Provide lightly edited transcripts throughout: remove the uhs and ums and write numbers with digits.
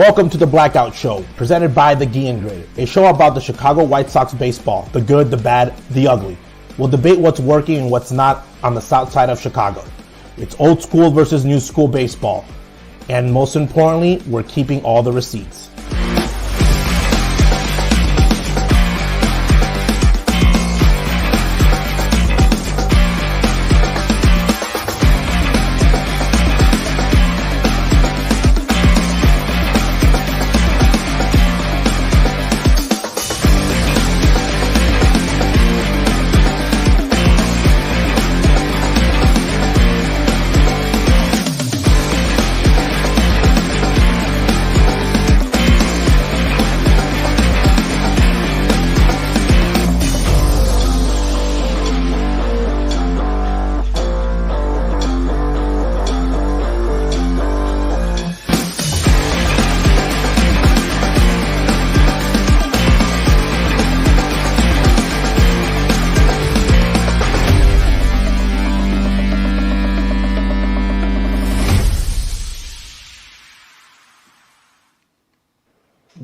Welcome to the Blackout Show, presented by the Guillen, a show about the Chicago White Sox baseball, the good, the bad, the ugly. We'll debate what's working and what's not on the south side of Chicago. It's old school versus new school baseball. And most importantly, we're keeping all the receipts.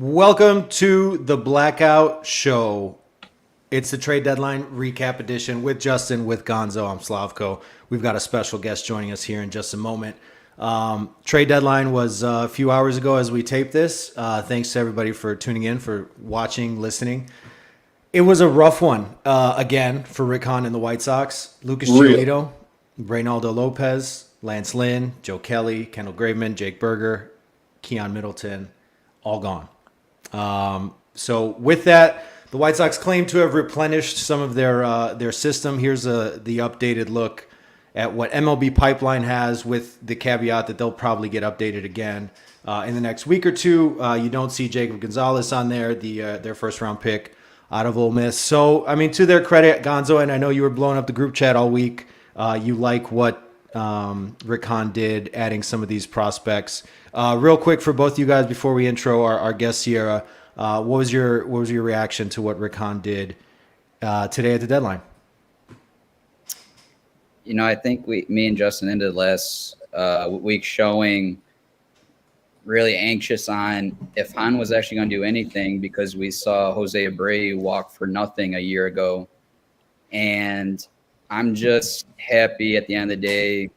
Welcome to the Blackout Show. It's the trade deadline recap edition with Justin, with Gonzo. I'm Slavko. We've got a special guest joining us here in just a moment. Trade deadline was a few hours ago as we taped this. Thanks to everybody for tuning in, for watching, listening. It was a rough one, again, for Rick Hahn and the White Sox. Lucas Giolito, Reynaldo Lopez, Lance Lynn, Joe Kelly, Kendall Graveman, Jake Berger, Keon Middleton, all gone. So with that, the White Sox claim to have replenished some of their system. Here's the updated look at what MLB Pipeline has, with the caveat that they'll probably get updated again in the next week or two. You don't see Jacob Gonzalez on there, their first round pick out of Ole Miss. So, I mean, to their credit, Gonzo, and I know you were blowing up the group chat all week. You like what Rick Hahn did, adding some of these prospects. Real quick for both of you guys before we intro our guest Siera, what was your reaction to what Rick Hahn did today at the deadline? You know, I think me and Justin ended last week showing really anxious on if Hahn was actually going to do anything, because we saw Jose Abreu walk for nothing a year ago. And I'm just happy at the end of the day,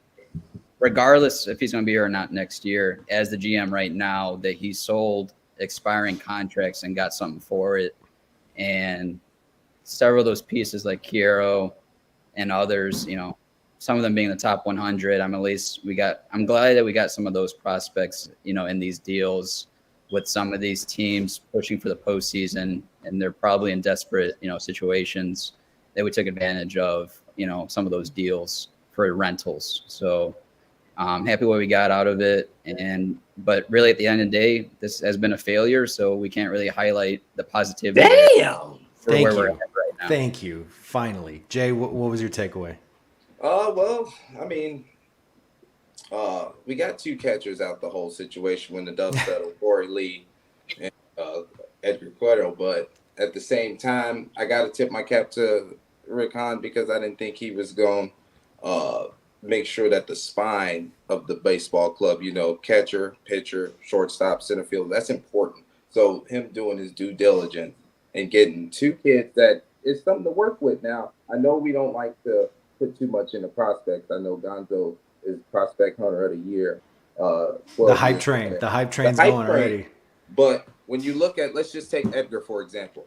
regardless if he's going to be here or not next year, as the GM right now, that he sold expiring contracts and got something for it. And several of those pieces like Kiero and others, you know, some of them being the top 100, I'm glad that we got some of those prospects, you know, in these deals with some of these teams pushing for the postseason, and they're probably in desperate, you know, situations that we took advantage of, you know, some of those deals for rentals. So I'm happy what we got out of it. But really at the end of the day, this has been a failure, so we can't really highlight the positivity. Damn! For where we're at right now. Thank you. Finally. Jay, what was your takeaway? Well, I mean, we got two catchers out the whole situation when the dust settled, Corey Lee and Edgar Cueto. But at the same time, I got to tip my cap to Rick Hahn, because I didn't think he was going to make sure that the spine of the baseball club, you know, catcher, pitcher, shortstop, center field, that's important. So him doing his due diligence and getting two kids that is something to work with. Now, I know we don't like to put too much into prospects. I know Gonzo is prospect hunter of the year. The hype train's going already. But when you look at, let's just take Edgar, for example,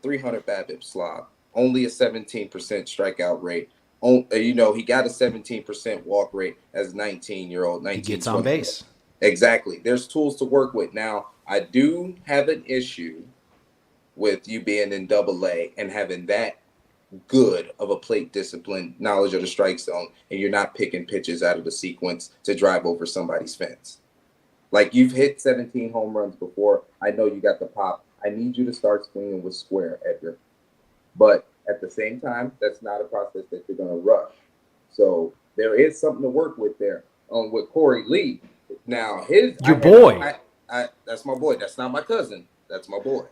300 BABIP Slav, only a 17% strikeout rate. You know, he got a 17% walk rate as a 19-year-old. He gets on base. Exactly. There's tools to work with. Now, I do have an issue with you being in Double-A and having that good of a plate discipline, knowledge of the strike zone, and you're not picking pitches out of the sequence to drive over somebody's fence. Like, you've hit 17 home runs before. I know you got the pop. I need you to start swinging with square, Edgar. But at the same time, that's not a process that you're going to rush. So there is something to work with there. With Corey Lee. Now, boy. That's my boy. That's not my cousin. That's my boy.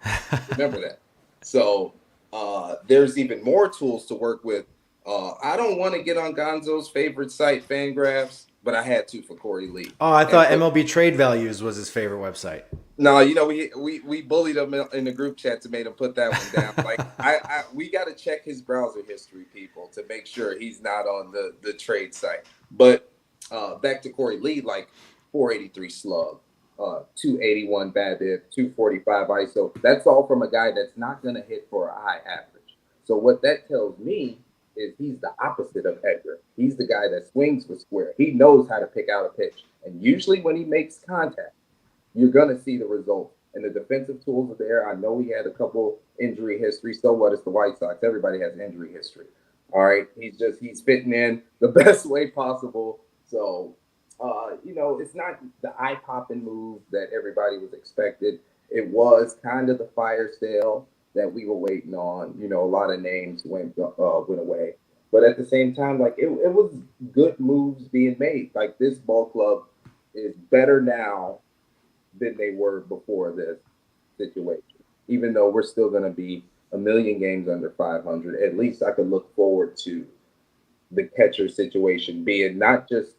Remember that. So there's even more tools to work with. I don't want to get on Gonzo's favorite site, Fangraphs, but I had to for Corey Lee. Oh, I thought MLB Trade Values was his favorite website. No, we bullied him in the group chat to make him put that one down. Like we got to check his browser history, people, to make sure he's not on the trade site. But back to Corey Lee, like 483 slug, 281 BABIP, 245 ISO. That's all from a guy that's not going to hit for a high average. So what that tells me is he's the opposite of Edgar. He's the guy that swings for square. He knows how to pick out a pitch. And usually when he makes contact, you're going to see the result. And the defensive tools are there. I know he had a couple injury history. So what? It's the White Sox. Everybody has injury history. All right. He's fitting in the best way possible. So, it's not the eye-popping move that everybody was expected. It was kind of the fire sale that we were waiting on. A lot of names went away. But at the same time, like, it was good moves being made. Like, this ball club is better now than they were before this situation. Even though we're still going to be a million games under 500, at least I could look forward to the catcher situation being not just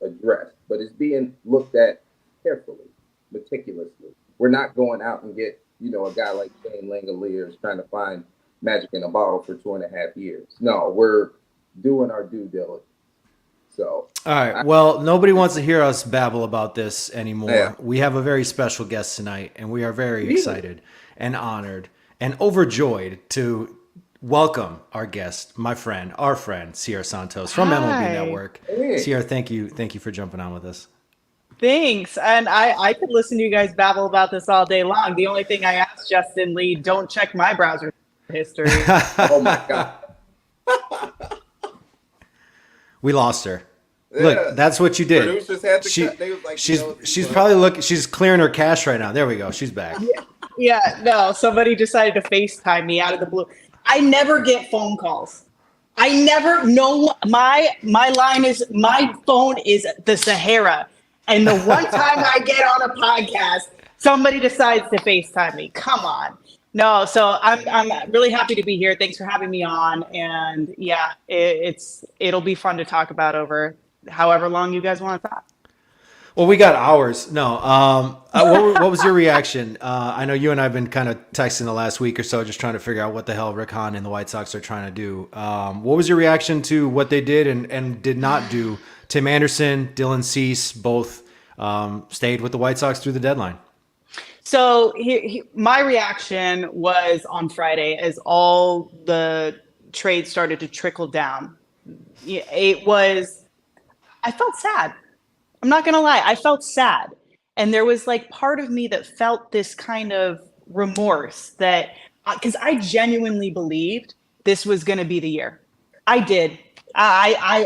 addressed, but it's being looked at carefully, meticulously. We're not going out and get, a guy like Shane Langoliers trying to find magic in a bottle for 2.5 years. No, we're doing our due diligence. So, all right. Well, nobody wants to hear us babble about this anymore. Yeah. We have a very special guest tonight, and we are very excited and honored and overjoyed to welcome our guest, our friend, Siera Santos from MLB Network. Hey. Siera, thank you for jumping on with us. Thanks. And I could listen to you guys babble about this all day long. The only thing I asked Justin Lee, don't check my browser history. Oh my God. We lost her. Yeah. Look, that's what you did. Producers had to cut. They was like, she's probably looking. She's clearing her cache right now. There we go. She's back. Yeah, no, somebody decided to FaceTime me out of the blue. I never get phone calls. I never know. My phone is the Sahara. And the one time I get on a podcast, somebody decides to FaceTime me. Come on. No, so I'm really happy to be here. Thanks for having me on. And yeah, it'll be fun to talk about over however long you guys want to talk. Well, we got hours. No. What was your reaction? I know you and I have been kind of texting the last week or so, just trying to figure out what the hell Rick Hahn and the White Sox are trying to do. What was your reaction to what they did and did not do? Tim Anderson, Dylan Cease, both stayed with the White Sox through the deadline. So my reaction was on Friday as all the trades started to trickle down. I felt sad. I'm not going to lie. I felt sad. And there was like part of me that felt this kind of remorse that, because I genuinely believed this was going to be the year. I did. I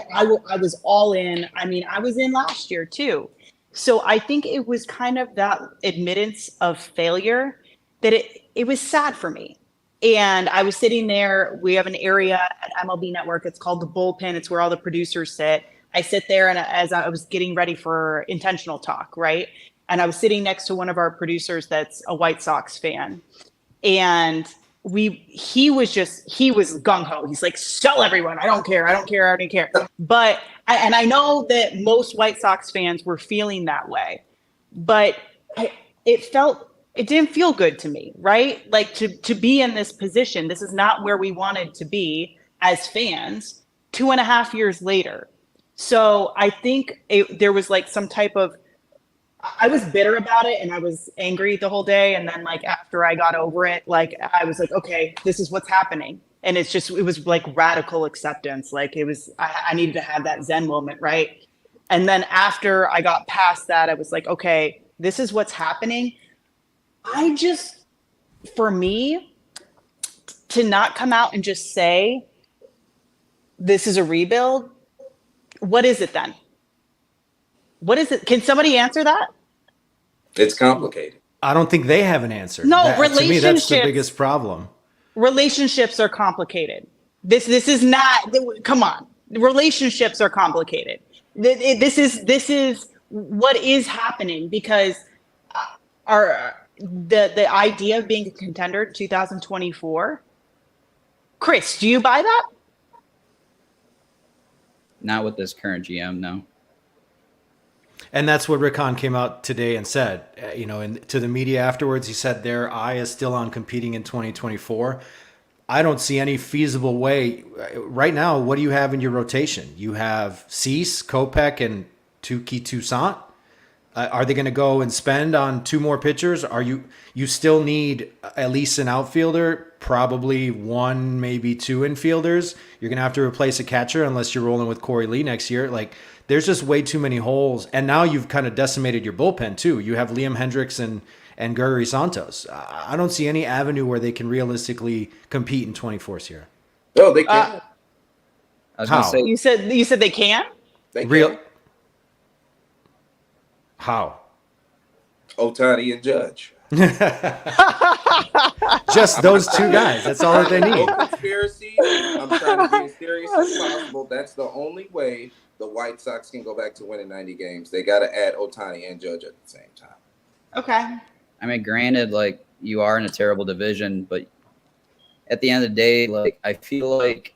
was all in. I mean, I was in last year too. So I think it was kind of that admittance of failure that it was sad for me. And I was sitting there. We have an area at MLB Network. It's called the bullpen. It's where all the producers sit. I sit there, and as I was getting ready for intentional talk, right? And I was sitting next to one of our producers that's a White Sox fan. And he was gung-ho. He's like, sell everyone. I don't care. But, and I know that most White Sox fans were feeling that way, but it didn't feel good to me, right? Like to be in this position, this is not where we wanted to be as fans 2.5 years later. So I think there was like some type of, I was bitter about it and I was angry the whole day. And then like after I got over it, like I was like, okay, this is what's happening. And it was like radical acceptance. Like I needed to have that Zen moment, right? And then after I got past that, I was like, okay, this is what's happening. For me, to not come out and just say, this is a rebuild, what is it then? What is it? Can somebody answer that? It's complicated. I don't think they have an answer. No, relationships. To me, that's the biggest problem. Relationships are complicated. This is not. Come on, relationships are complicated. This is what is happening because the idea of being a contender in 2024. Chris, do you buy that? Not with this current GM, no. And that's what Rick Hahn came out today and said. And to the media afterwards, he said their eye is still on competing in 2024. I don't see any feasible way. Right now, what do you have in your rotation? You have Cease, Kopech, and Tuki Toussaint. Are they going to go and spend on 2 more pitchers? You still need at least an outfielder, probably 1, maybe 2 infielders. You're going to have to replace a catcher unless you're rolling with Corey Lee next year. Like, there's just way too many holes. And now you've kind of decimated your bullpen too. You have Liam Hendricks and Gregory Santos. I don't see any avenue where they can realistically compete in 24 here. Oh, they can. I was going to say, You said they can? They can. How? Ohtani and Judge. Just those 2 guys. That's all that they need. No conspiracy. I'm trying to be as serious as possible. That's the only way the White Sox can go back to winning 90 games. They got to add Ohtani and Judge at the same time. Okay. I mean, granted, like, you are in a terrible division, but at the end of the day, like, I feel like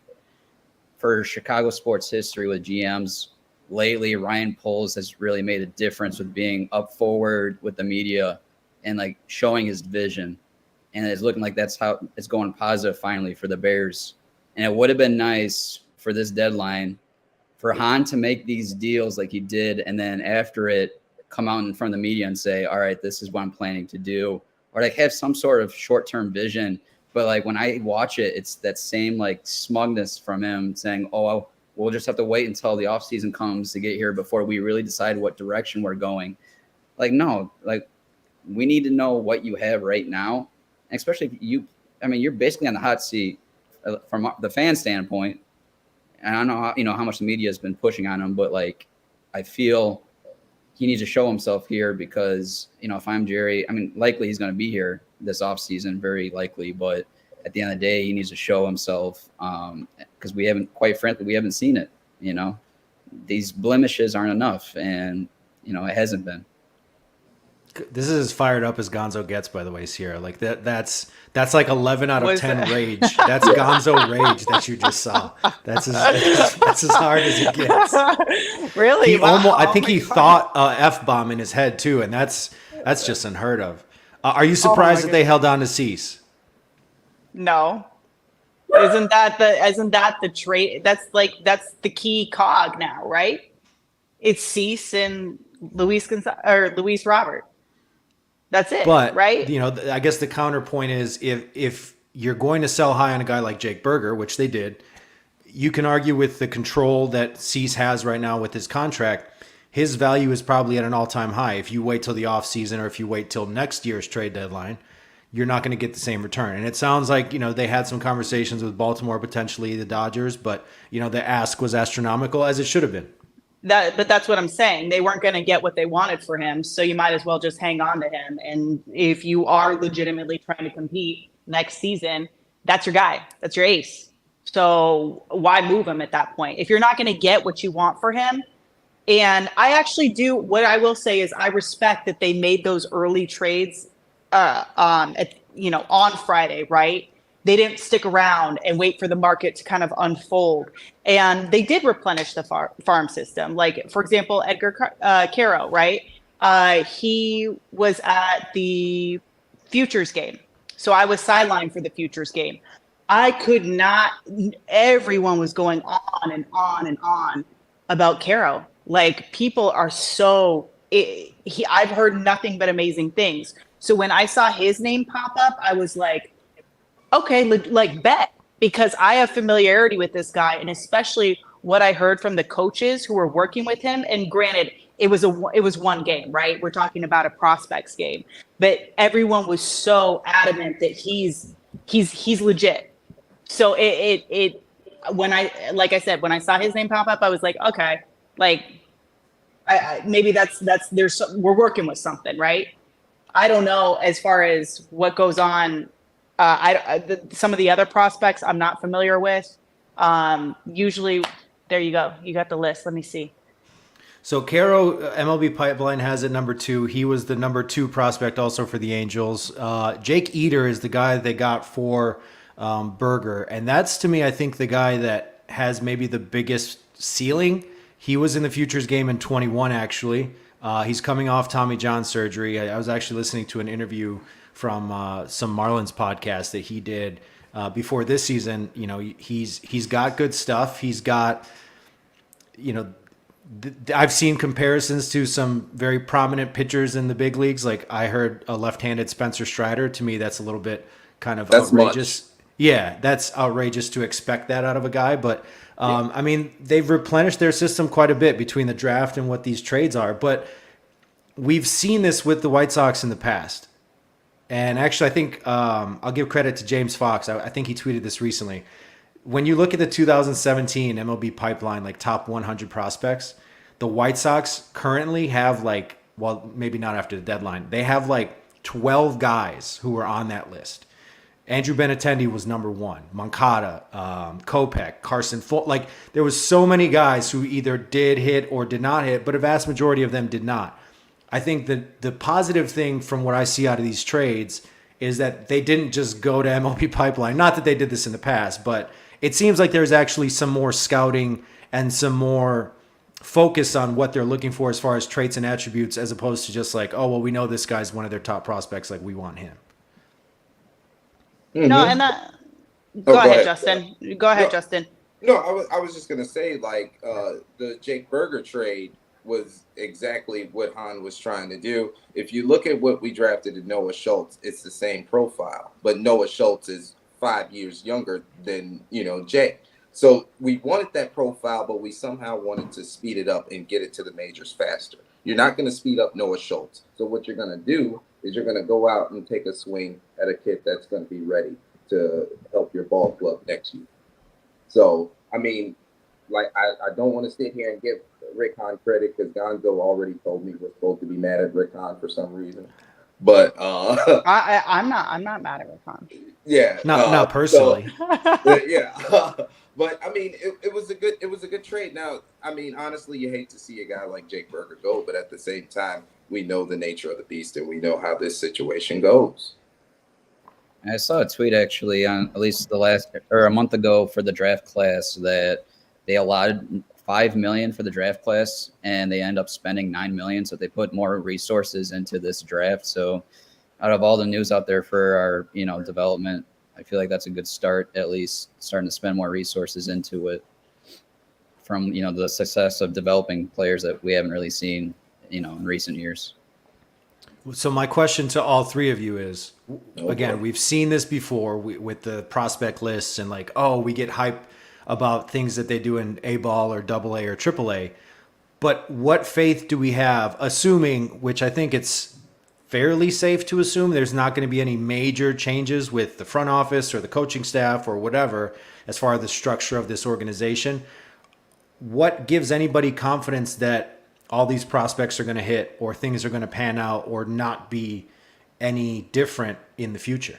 for Chicago sports history with GMs lately, Ryan Poles has really made a difference with being up forward with the media and like showing his vision. And it's looking like that's how it's going positive finally for the Bears. And it would have been nice for this deadline for Hahn to make these deals like he did, and then after it, come out in front of the media and say, all right, this is what I'm planning to do, or like have some sort of short-term vision. But like when I watch it, it's that same like smugness from him saying, oh, we'll just have to wait until the offseason comes to get here before we really decide what direction we're going. Like, no, like we need to know what you have right now. And especially if you're basically on the hot seat from the fan standpoint. And I don't know how much the media has been pushing on him, but like, I feel he needs to show himself here because, if I'm Jerry, I mean, likely he's going to be here this offseason, very likely, but at the end of the day, he needs to show himself because we haven't seen it. These blemishes aren't enough, and it hasn't been. This is as fired up as Gonzo gets, by the way, Siera. Like that's like 11 out of 10 rage. That's Gonzo rage that you just saw. That's as hard as it gets. Really? Wow. I think he thought F-bomb in his head too, and that's just unheard of. Are you surprised that they held on to Cease? No. Isn't that the trade? That's the key cog now, right? It's Cease and Luis Robert. That's it, but, right? I guess the counterpoint is if you're going to sell high on a guy like Jake Berger, which they did, you can argue with the control that Cease has right now with his contract. His value is probably at an all-time high. If you wait till the offseason or if you wait till next year's trade deadline, you're not going to get the same return. And it sounds like, they had some conversations with Baltimore, potentially the Dodgers, but, the ask was astronomical, as it should have been. But that's what I'm saying. They weren't going to get what they wanted for him, so you might as well just hang on to him. And if you are legitimately trying to compete next season, that's your guy. That's your ace. So why move him at that point? If you're not going to get what you want for him, and I actually do, what I will say is I respect that they made those early trades on Friday, right? They didn't stick around and wait for the market to kind of unfold. And they did replenish the farm system. Like, for example, Edgar Caro, right? He was at the Futures game. So I was sidelined for the Futures game. I could not, everyone was going on and on and on about Caro. Like, people are I've heard nothing but amazing things. So when I saw his name pop up, I was like, okay, like bet, because I have familiarity with this guy, and especially what I heard from the coaches who were working with him. And granted, it was one game, right? We're talking about a prospects game, but everyone was so adamant that he's legit. So when I saw his name pop up, I was like, okay, like maybe we're working with something, right? I don't know as far as what goes on. Some of the other prospects I'm not familiar with. Usually, there you go. You got the list. Let me see. So Caro, MLB Pipeline has it number 2. He was the number 2 prospect also for the Angels. Jake Eder is the guy they got for Berger. And that's, to me, I think the guy that has maybe the biggest ceiling. He was in the Futures game in 21, actually. He's coming off Tommy John surgery. I was actually listening to an interview from some Marlins podcast that he did before this season. You know, he's got good stuff. He's got, you know, I've seen comparisons to some very prominent pitchers in the big leagues. Like I heard a left-handed Spencer Strider. To me, that's a little bit kind of outrageous. Much. Yeah, that's outrageous to expect that out of a guy. But I mean, they've replenished their system quite a bit between the draft and what these trades are. But we've seen this with the White Sox in the past. And actually, I think I'll give credit to James Fox. I think he tweeted this recently. When you look at the 2017 MLB pipeline, like top 100 prospects, the White Sox currently have like, well, maybe not after the deadline, they have like 12 guys who are on that list. Andrew Benintendi was number one. Moncada, Kopech, Carson Fulton. Like there was so many guys who either did hit or did not hit, but a vast majority of them did not. I think that the positive thing from what I see out of these trades is that they didn't just go to MLB pipeline. Not that they did this in the past, but it seems like there's actually some more scouting and some more focus on what they're looking for as far as traits and attributes, as opposed to just like, oh, well, we know this guy's one of their top prospects. Like we want him. Mm-hmm. No, and that. Go ahead, Justin. Go ahead, Justin. No, I was just gonna say like the Jake Berger trade was exactly what Hahn was trying to do. If you look at what we drafted in Noah Schultz, it's the same profile, but Noah Schultz is 5 years younger than, you know, Jake. So we wanted that profile, but we somehow wanted to speed it up and get it to the majors faster. You're not going to speed up Noah Schultz. So what you're going to do is you're going to go out and take a swing at a kid that's going to be ready to help your ball club next year. So, I mean, like, I don't want to sit here and give Rick Hahn credit because Gonzo already told me we're supposed to be mad at Rick Hahn for some reason. But I'm not mad at Rick Hahn. Yeah, not personally. So, yeah, but I mean, it was a good trade. Now, I mean, honestly, you hate to see a guy like Jake Berger go, but at the same time, we know the nature of the beast and we know how this situation goes. I saw a tweet actually on at least a month ago for the draft class that they allotted $5 million for the draft class and they end up spending $9 million. So they put more resources into this draft. So out of all the news out there for our, you know, development, I feel like that's a good start, at least starting to spend more resources into it from, you know, the success of developing players that we haven't really seen, you know, in recent years. So my question to all three of you is, again, we've seen this before with the prospect lists and like, oh, we get hype about things that they do in A-ball or AA or AAA. But what faith do we have, assuming, which I think it's fairly safe to assume there's not going to be any major changes with the front office or the coaching staff or whatever, as far as the structure of this organization. What gives anybody confidence that all these prospects are going to hit or things are going to pan out or not be any different in the future?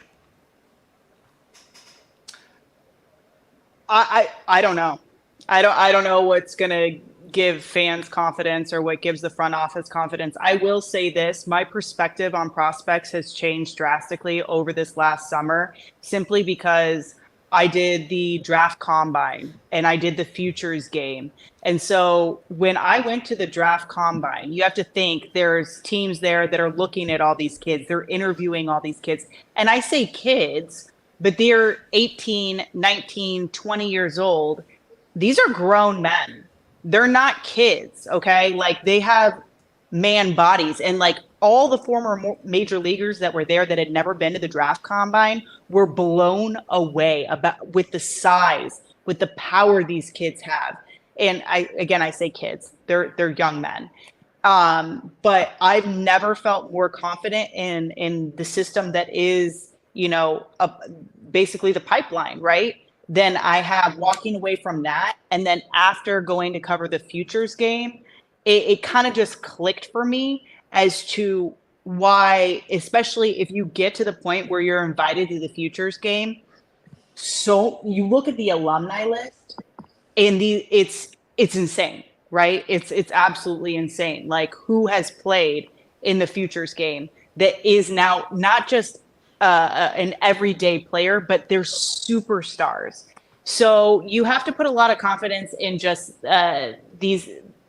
I don't know. I don't know what's going to give fans confidence or what gives the front office confidence. I will say this, my perspective on prospects has changed drastically over this last summer, simply because I did the draft combine and I did the futures game. And so when I went to the draft combine, you have to think there's teams there that are looking at all these kids. They're interviewing all these kids. And I say kids, but they're 18, 19, 20 years old. These are grown men. They're not kids, okay? Like they have man bodies. And like all the former major leaguers that were there that had never been to the draft combine were blown away with the size, with the power these kids have. And I say kids, they're young men. But I've never felt more confident in the system that is, you know, basically the pipeline, right? Than I have walking away from that. And then after going to cover the futures game, it kind of just clicked for me as to why, especially if you get to the point where you're invited to the futures game. So you look at the alumni list and it's insane, right? It's absolutely insane. Like who has played in the futures game that is now not just an everyday player, but they're superstars. So you have to put a lot of confidence in just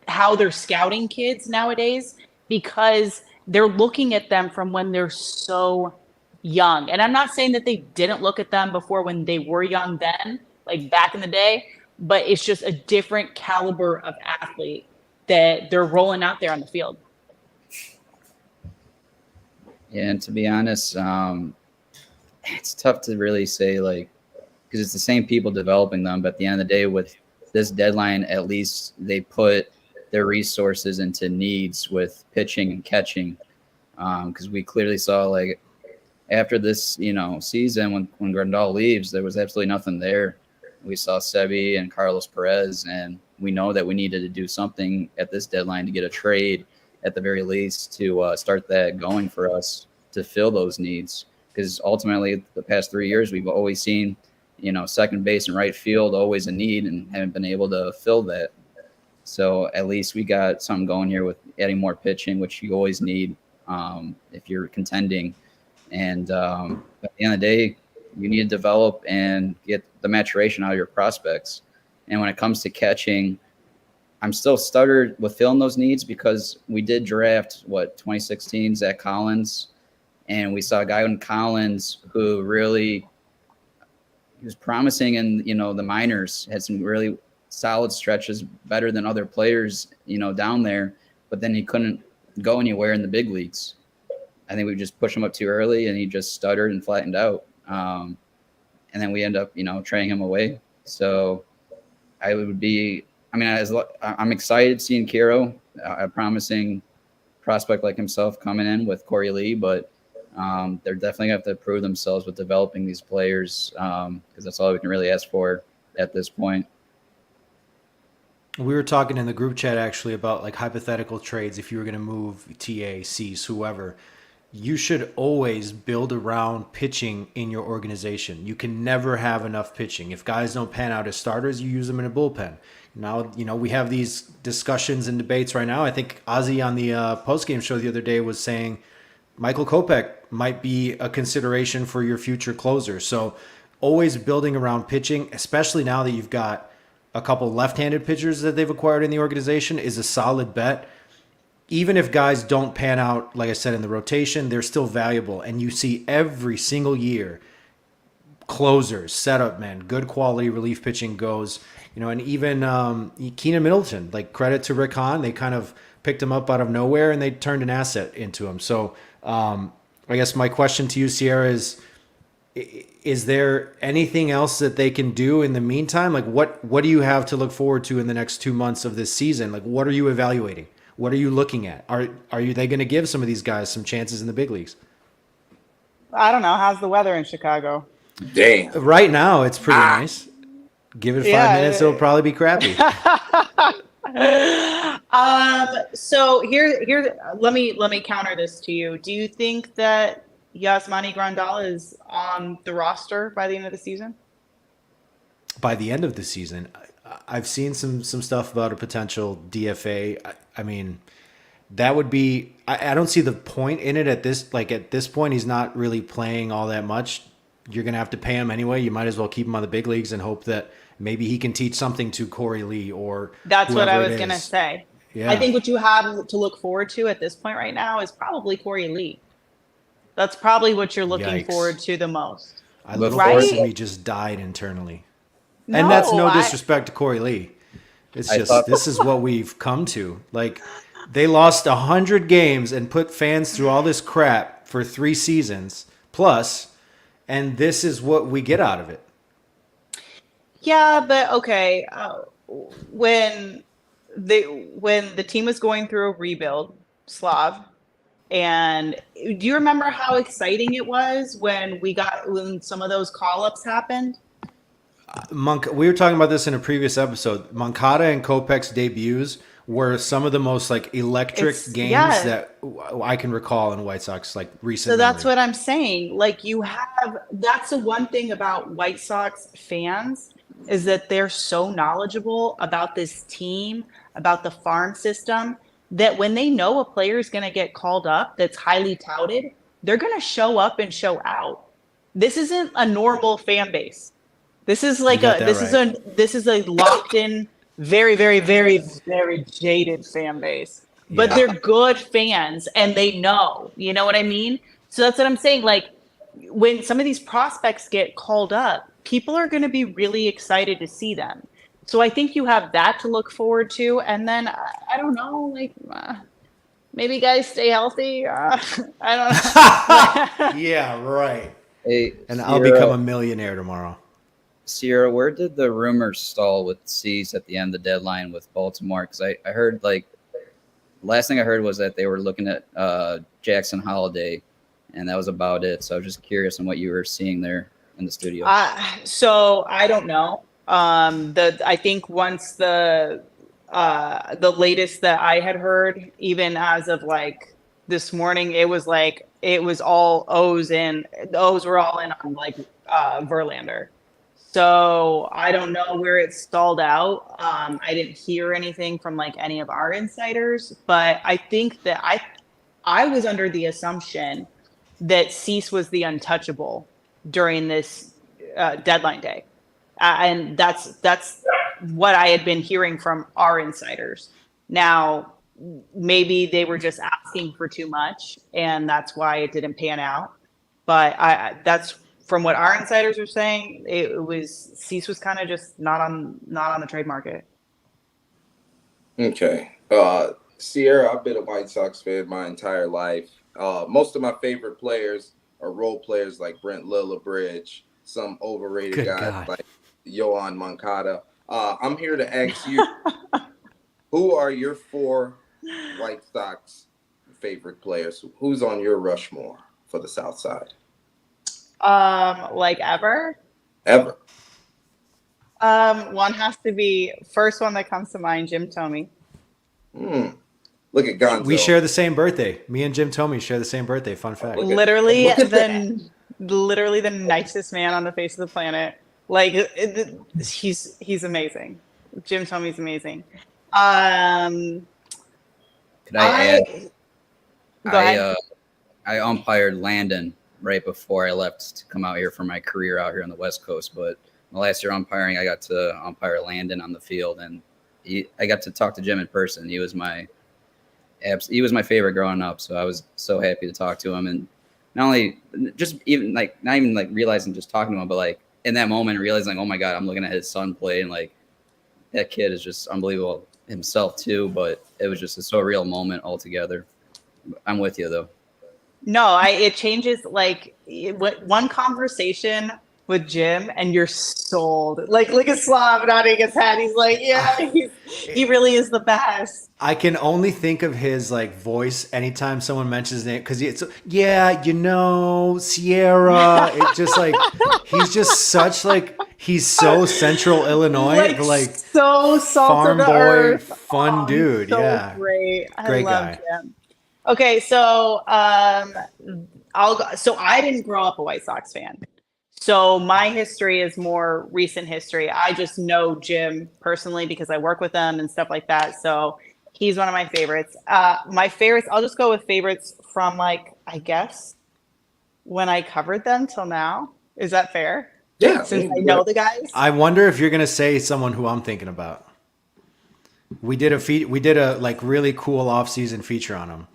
how they're scouting kids nowadays. because they're looking at them from when they're so young. And I'm not saying that they didn't look at them before when they were young then, like back in the day, but it's just a different caliber of athlete that they're rolling out there on the field. Yeah, and to be honest, it's tough to really say, like, because it's the same people developing them. But at the end of the day, with this deadline, at least they put their resources into needs with pitching and catching. Because we clearly saw, like, after this, season, when Grandal leaves, there was absolutely nothing there. We saw Sebi and Carlos Perez, and we know that we needed to do something at this deadline to get a trade at the very least to start that going for us to fill those needs. Because ultimately, the past 3 years, we've always seen, second base and right field always a need and haven't been able to fill that. So at least we got something going here with adding more pitching, which you always need if you're contending. And at the end of the day, you need to develop and get the maturation out of your prospects. And when it comes to catching, I'm still stuttered with filling those needs because we did draft, 2016, Zach Collins. And we saw a guy in Collins who really he was promising in, the minors, had some really solid stretches, better than other players, down there. But then he couldn't go anywhere in the big leagues. I think we just pushed him up too early, and he just stuttered and flattened out. And then we end up, trading him away. So I'm excited seeing Kiro, a promising prospect like himself coming in with Corey Lee, but they're definitely going to have to prove themselves with developing these players because that's all we can really ask for at this point. We were talking in the group chat actually about like hypothetical trades. If you were going to move TA, Cease, whoever, you should always build around pitching in your organization. You can never have enough pitching. If guys don't pan out as starters, you use them in a bullpen. Now, we have these discussions and debates right now. I think Ozzy on the postgame show the other day was saying Michael Kopech might be a consideration for your future closer. So always building around pitching, especially now that you've got a couple left-handed pitchers that they've acquired in the organization, is a solid bet. Even if guys don't pan out, like I said, in the rotation, they're still valuable. And you see every single year closers, setup men, good quality relief pitching goes. And even Keenan Middleton, like credit to Rick Hahn, they kind of picked him up out of nowhere and they turned an asset into him. So I guess my question to you, Siera, is there anything else that they can do in the meantime? Like what do you have to look forward to in the next 2 months of this season? Like what are you evaluating? What are you looking at? Are they going to give some of these guys some chances in the big leagues? I don't know. How's the weather in Chicago? Damn. Right now, it's pretty nice. Give it 5 minutes, it'll probably be crappy. So here, let me counter this to you. Do you think that Yasmani Grandal is on the roster by the end of the season? By the end of the season, I've seen some stuff about a potential DFA. I mean, that would be. I don't see the point in it at this point. He's not really playing all that much. You're gonna have to pay him anyway. You might as well keep him on the big leagues and hope that maybe he can teach something to Corey Lee or. That's what I was gonna say. Yeah. I think what you have to look forward to at this point right now is probably Corey Lee. That's probably what you're looking forward to the most. A little part of me just died internally. And that's no disrespect to Corey Lee. It's just this is what we've come to. Like they lost 100 games and put fans through all this crap for 3 seasons plus, and this is what we get out of it. Yeah, but okay. When the team was going through a rebuild, Slav, and do you remember how exciting it was when some of those call-ups happened? We were talking about this in a previous episode. Moncada and Kopech's debuts were some of the most electric games that I can recall in White Sox recent. So that's what I'm saying. That's the one thing about White Sox fans is that they're so knowledgeable about this team, about the farm system, that when they know a player is going to get called up that's highly touted, they're going to show up and show out. This isn't a normal fan base. This is this is a locked in, very, very, very, very jaded fan base but Yeah. they're good fans and they know, you know what I mean? So that's what I'm saying. Like when some of these prospects get called up, people are going to be really excited to see them. So I think you have that to look forward to. And then I don't know, like maybe guys stay healthy. I don't know. Yeah, right. Hey, And I'll become a Siera, millionaire tomorrow. Siera, where did the rumors stall with Cease at the end of the deadline with Baltimore? Because I heard, like, last thing I heard was that they were looking at Jackson Holiday, and that was about it. So I was just curious on what you were seeing there in the studio. So I don't know. I think once the latest that I had heard, even as of like this morning, it was all O's in. The O's were all in on like Verlander. So I don't know where it stalled out. I didn't hear anything from like any of our insiders, but I think that I was under the assumption that Cease was the untouchable during this deadline day. And that's what I had been hearing from our insiders. Now, maybe they were just asking for too much, and that's why it didn't pan out. But that's from what our insiders were saying. It was Cease was kind of just not on the trade market. Okay. Sierra, I've been a White Sox fan my entire life. Most of my favorite players are role players like Brent Lillibridge, some overrated Good guys God. like Yohan Moncada. I'm here to ask you, who are your 4 White Sox favorite players? Who's on your Rushmore for the South Side? Like ever? Ever. One has to be first one that comes to mind, Jim Thome. Look at Gonzo. We share the same birthday. Me and Jim Thome share the same birthday. Fun fact. Literally look at the nicest man on the face of the planet. Like he's amazing. Jim Thome's amazing. Could I add? Go ahead. I umpired Landon right before I left to come out here for my career out here on the West Coast. But my last year umpiring, I got to umpire Landon on the field, and I got to talk to Jim in person. He was my favorite growing up, so I was so happy to talk to him. And not only just even like not even like realizing just talking to him, but like in that moment realizing, oh my God, I'm looking at his son play, and like that kid is just unbelievable himself too. But it was just a so real moment altogether. I'm with you though. No, it changes like one conversation with Jim and you're sold. Like look at Slav nodding his head. He's like, yeah, he really is the best. I can only think of his like voice anytime someone mentions his name because it's Sierra. It just like he's just such like he's so Central Illinois, like so salt farm of the boy, earth. fun dude. So Yeah, great. I great love guy. Jim. Okay, so I'll go. So I didn't grow up a White Sox fan. So my history is more recent history. I just know Jim personally because I work with him and stuff like that. So he's one of my favorites. My favorites, I'll just go with favorites from like, I guess, when I covered them till now. Is that fair? Yeah. Since I know the guys. I wonder if you're gonna say someone who I'm thinking about. We did a like really cool off-season feature on him.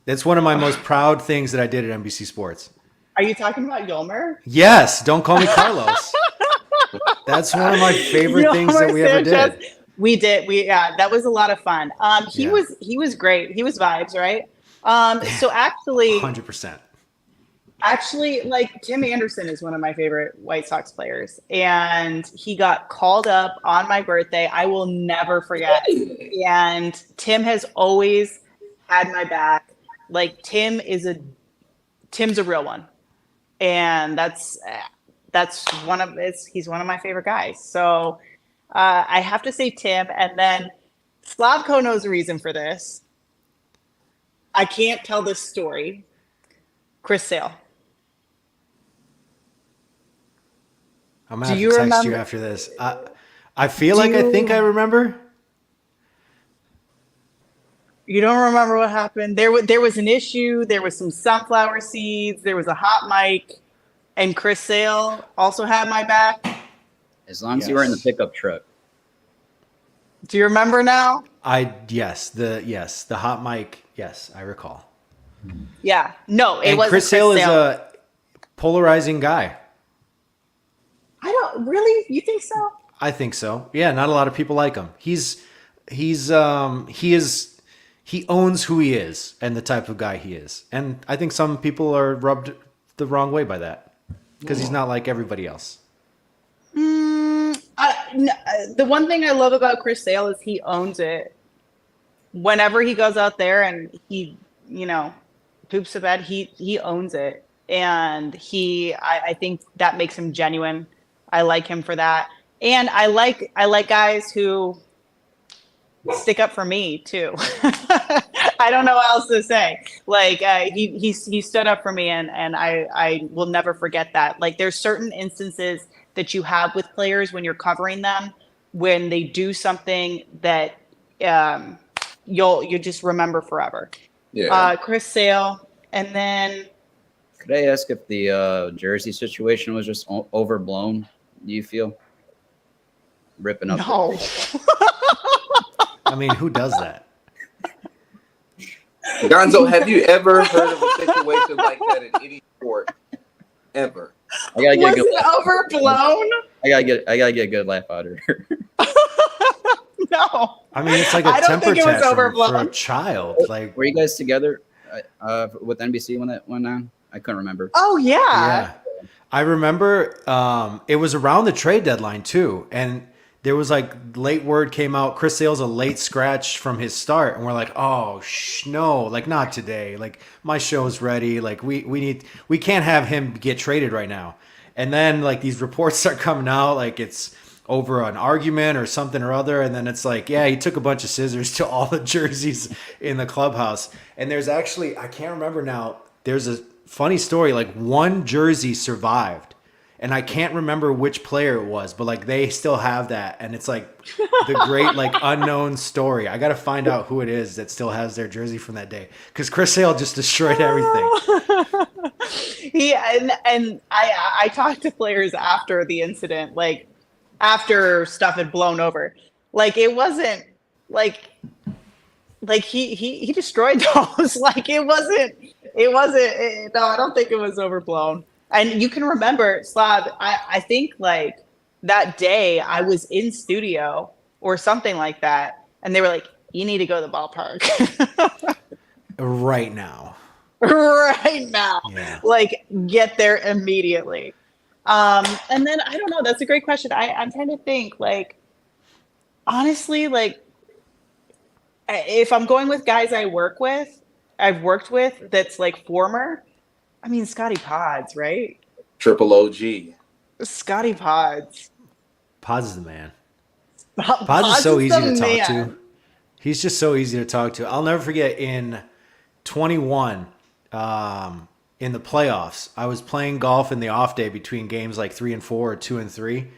That's one of my most proud things that I did at NBC Sports. Are you talking about Yolmer? Yes, don't call me Carlos. That's one of my favorite things that we ever did. We did. That was a lot of fun. He was great. He was vibes, right? So actually 100%. Actually, like Tim Anderson is one of my favorite White Sox players, and he got called up on my birthday. I will never forget. And Tim has always had my back. Like Tim's a real one, and he's one of my favorite guys. So I have to say Tim, and then Slavko knows the reason for this. I can't tell this story. Chris Sale. I'm gonna have to text you after this. I feel like I think I remember. You don't remember what happened? There was an issue. There was some sunflower seeds. There was a hot mic, and Chris Sale also had my back. As long as you were in the pickup truck. Do you remember now? The hot mic. Yes, I recall. Yeah. No, it And wasn't Chris Sale is Sale. a polarizing guy. I don't really. You think so? I think so. Yeah, not a lot of people like him. He owns who he is and the type of guy he is. And I think some people are rubbed the wrong way by that because he's not like everybody else. The one thing I love about Chris Sale is he owns it. Whenever he goes out there and he, poops the bed, he owns it. And I think that makes him genuine. I like him for that. And I like guys who stick up for me too. I don't know what else to say. Like he stood up for me, and I will never forget that. Like there's certain instances that you have with players when you're covering them, when they do something that you just remember forever. Yeah. Chris Sale, and then Could I ask if the jersey situation was just overblown? Do you feel ripping up? no. I mean, who does that? Gonzo, have you ever heard of a situation like that in any sport? Ever? I gotta get Was it overblown? I gotta get a good laugh out of her. No. I mean, it's like a I don't temper think it was tantrum for a overblown. child. Like, Were you guys together with NBC when that went on? I couldn't remember. Oh yeah. yeah, I remember it was around the trade deadline too, and there was like late word came out. Chris Sale's a late scratch from his start, and we're like, oh no, like not today. Like my show's ready. Like we can't have him get traded right now. And then like these reports start coming out, like it's over an argument or something or other, and then it's like, yeah, he took a bunch of scissors to all the jerseys in the clubhouse. And there's actually, I can't remember now, there's a funny story, like one jersey survived, and I can't remember which player it was, but like they still have that, and it's like the great like unknown story. I gotta find out who it is that still has their jersey from that day, because Chris Sale just destroyed everything. And I talked to players after the incident, like after stuff had blown over. Like it wasn't like he destroyed those. Like it wasn't no, I don't think it was overblown. And you can remember, Slav, I think like that day I was in studio or something like that, and they were like, you need to go to the ballpark. Right now. Right now. Yeah. Like get there immediately. And then I don't know, that's a great question. I'm trying to think, like, honestly, like if I'm going with guys I've worked with that's like former, I mean Scotty Pods, right? Triple OG. Scotty Pods. Pods is the man. Pods is so easy to the talk man. to. He's just so easy to talk to. I'll never forget in 21, in the playoffs, I was playing golf in the off day between games like 3 and 4 or 2 and 3.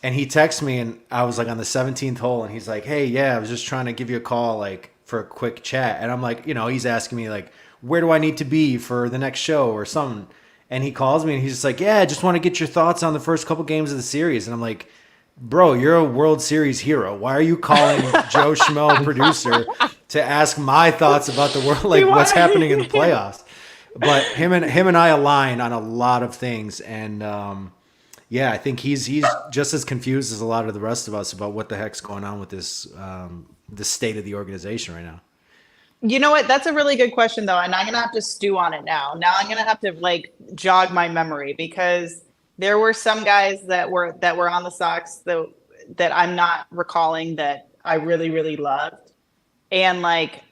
And he texted me, and I was like on the 17th hole, and he's like, hey, yeah, I was just trying to give you a call like for a quick chat. And I'm like, he's asking me like, where do I need to be for the next show or something? And he calls me, and he's just like, yeah, I just want to get your thoughts on the first couple games of the series. And I'm like, bro, you're a World Series hero. Why are you calling Joe Schmo, producer, to ask my thoughts about the world, like what's happening in the playoffs? But him and I align on a lot of things, and yeah, I think he's just as confused as a lot of the rest of us about what the heck's going on with this the state of the organization right now. You know what? That's a really good question, though, and I'm gonna have to stew on it now. Now I'm gonna have to like jog my memory, because there were some guys that were on the Sox that I'm not recalling that I really, really loved. And like,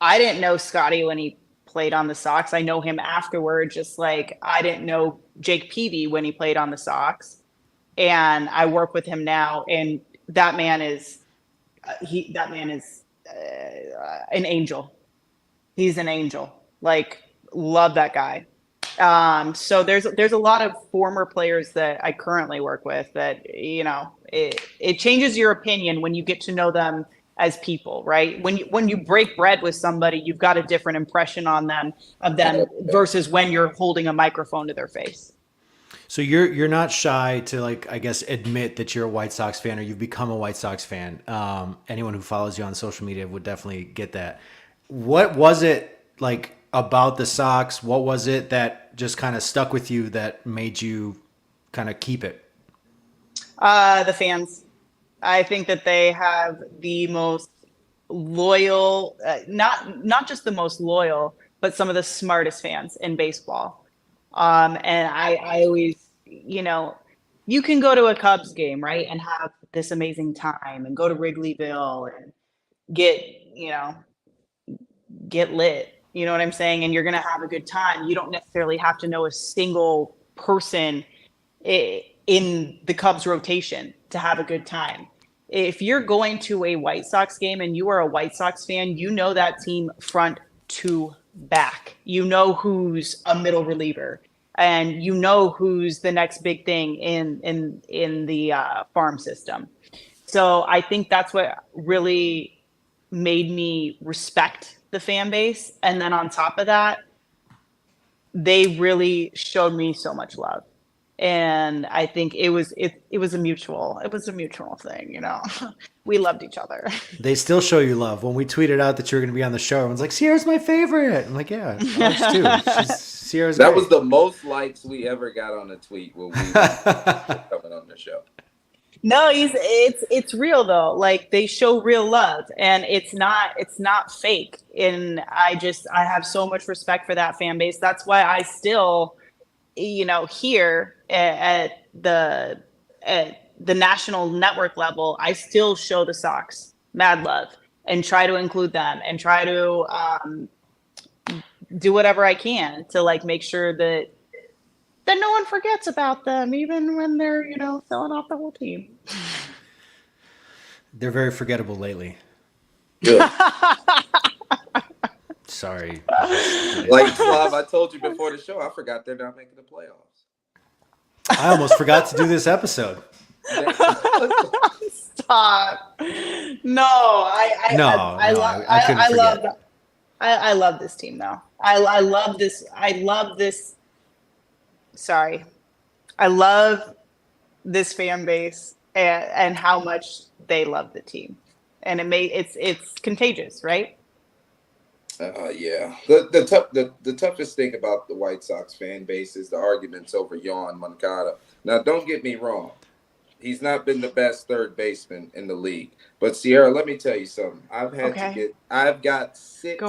I didn't know Scotty when he played on the Sox. I know him afterward, just like I didn't know Jake Peavy when he played on the Sox. And I work with him now, and that man is an angel. He's an angel. Like, love that guy. So there's a lot of former players that I currently work with that, it changes your opinion when you get to know them as people, right? When you break bread with somebody, you've got a different impression of them versus when you're holding a microphone to their face. So you're not shy to, like, I guess, admit that you're a White Sox fan or you've become a White Sox fan. Anyone who follows you on social media would definitely get that. What was it like about the Sox? What was it that just kind of stuck with you that made you kind of keep it? The fans. I think that they have the most loyal, not just the most loyal, but some of the smartest fans in baseball. And I always, you can go to a Cubs game, right, and have this amazing time, and go to Wrigleyville and get, get lit. You know what I'm saying? And you're gonna have a good time. You don't necessarily have to know a single person in the Cubs rotation to have a good time. If you're going to a White Sox game and you are a White Sox fan, you know that team front to back. You know who's a middle reliever, and you know who's the next big thing in the farm system. So I think that's what really made me respect the fan base. And then on top of that, they really showed me so much love. And I think it was a mutual thing, we loved each other. They still show you love. When we tweeted out that you were going to be on the show, everyone's like, Sierra's my favorite. I'm like, yeah, Alex too. Sierra's That great. was the most likes we ever got on a tweet when we were coming on the show. No, it's real though. Like, they show real love, and it's not fake. And I have so much respect for that fan base. That's why I still, here at the national network level, I still show the Sox mad love and try to include them and try to do whatever I can to, like, make sure that no one forgets about them, even when they're, selling off the whole team. They're very forgettable lately. Good. Sorry. Like, Slav, I told you before the show, I forgot they're not making the playoffs. I almost forgot to do this episode. Stop. No, I love this team though. I love this. Sorry. I love this fan base and how much they love the team. And it's contagious, right? Yeah. The toughest thing about the White Sox fan base is the arguments over Yohan Moncada. Now, don't get me wrong. He's not been the best third baseman in the league. But Siera, let me tell you something. I've got 6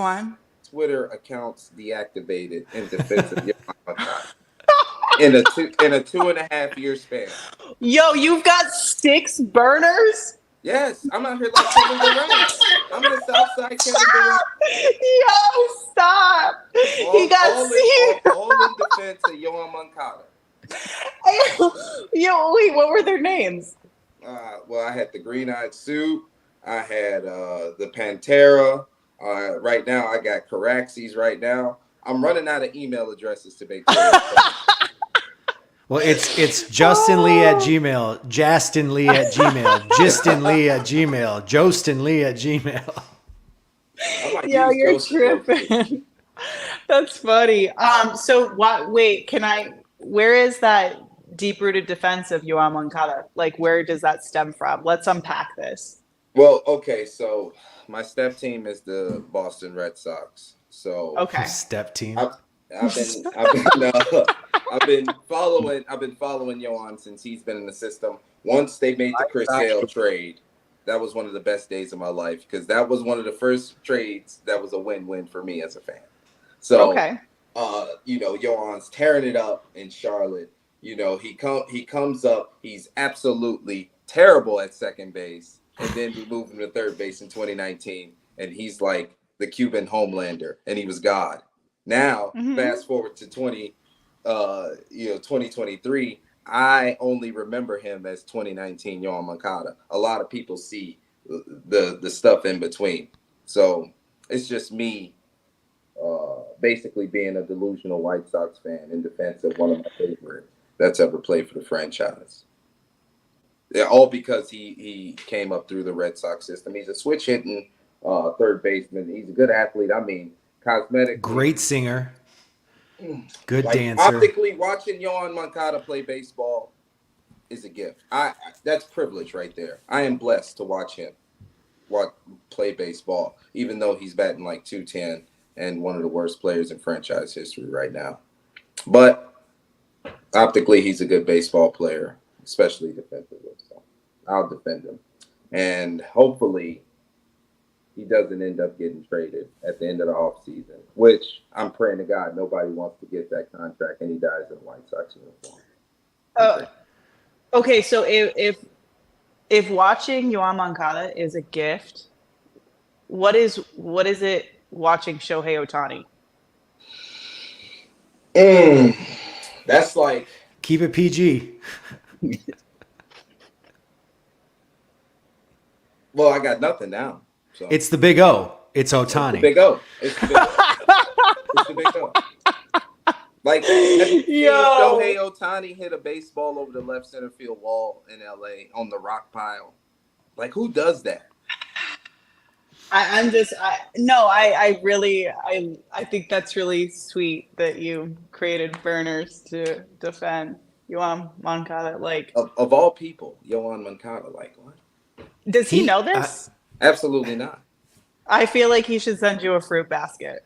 Twitter accounts deactivated in defense of Yohan Moncada. In a 2.5 year span. Yo, you've got 6 burners? Yes, I'm out here like Kevin Durant. I'm in the South Side Kevin Durant. Yo, stop. He got all in defense of Yohan Moncada. Yo, wait, what were their names? Well, I had the Green-Eyed Suit. I had the Pantera. Right now, I got Caraxes right now. I'm running out of email addresses to make sure. Well, it's Justin Lee at Gmail, Justin Lee at Gmail, Justin Lee at Gmail, Jostin Lee at Gmail. Yeah, you're tripping. That's funny. So what? Wait, where is that deep-rooted defense of Yohan Moncada? Like, where does that stem from? Let's unpack this. Well, okay, so my step team is the Boston Red Sox. So okay, step team. I've been following Yohan since he's been in the system. Once they made the Chris Sale trade, that was one of the best days of my life because that was one of the first trades that was a win-win for me as a fan. So, okay. Yohan's tearing it up in Charlotte. He comes up. He's absolutely terrible at second base, and then we move him to third base in 2019, and he's like the Cuban Homelander, and he was God. Now, fast forward to 2023, I only remember him as 2019 Yohan Moncada. A lot of people see the stuff in between. So it's just me basically being a delusional White Sox fan in defense of one of my favorites that's ever played for the franchise. Yeah, all because he came up through the Red Sox system. He's a switch hitting third baseman. He's a good athlete. I mean, cosmetic. Great singer. Good Like, dancer. optically, watching Yohan Moncada play baseball is a gift. That's privilege right there. I am blessed to watch him play baseball, even though he's batting like 210 and one of the worst players in franchise history right now. But optically, he's a good baseball player, especially defensively. So I'll defend him. And hopefully he doesn't end up getting traded at the end of the offseason, which I'm praying to God nobody wants to get that contract and he dies in a White Sox uniform. Okay, so if watching Yohan Moncada is a gift, what is it watching Shohei Ohtani? That's like, Keep it PG. well, I got nothing now. So It's the big O. It's it's the Ohtani. big O. It's the big O. It's the big O. Like, have you seen Shohei Ohtani hit a baseball over the left center field wall in LA on the rock pile? Like, who does that? I think that's really sweet that you created burners to defend Yohan Moncada. Like, Of all people, Yohan Moncada, like, what? does he know this? Absolutely not. I feel like he should send you a fruit basket.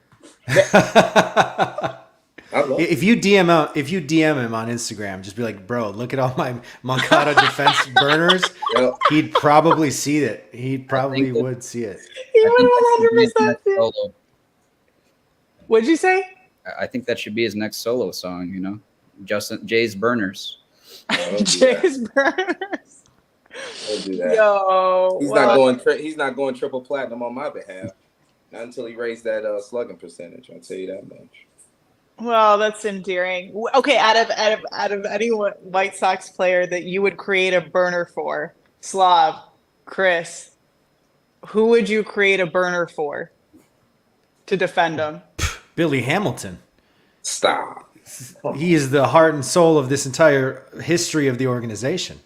I love it. If you DM him on Instagram, just be like, bro, look at all my Moncada defense burners. Yep. He'd probably see it. He probably that- would see it. He I think that should would be his 100% next do. solo. What'd you say? I think that should be his next solo song. You know, Jay's Burners. Don't do that. Jay's burners. Don't do that. Yo, He's well, not going triple platinum on my behalf. Not until he raised that slugging percentage. I'll tell you that much. well, that's endearing. Okay, out of any White Sox player that you would create a burner for, Slav, Chris, who would you create a burner for to defend him? Billy Hamilton. Stop. He is the heart and soul of this entire history of the organization.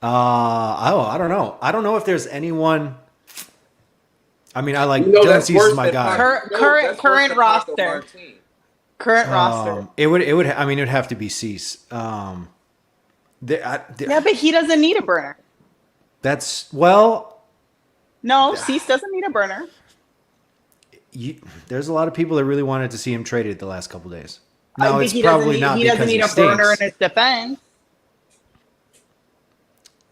I don't know. I don't know if there's anyone. I mean, I like Dylan that's Cease worse is my than guy. Current that's worse current than roster. Paco Martin. Current roster. It would. I mean, it would have to be Cease. Yeah, but he doesn't need a burner. That's well. No, Cease doesn't need a burner. There's a lot of people that really wanted to see him traded the last couple days. I No, think it's he doesn't probably need- not He because doesn't need he a burner in stinks. his defense.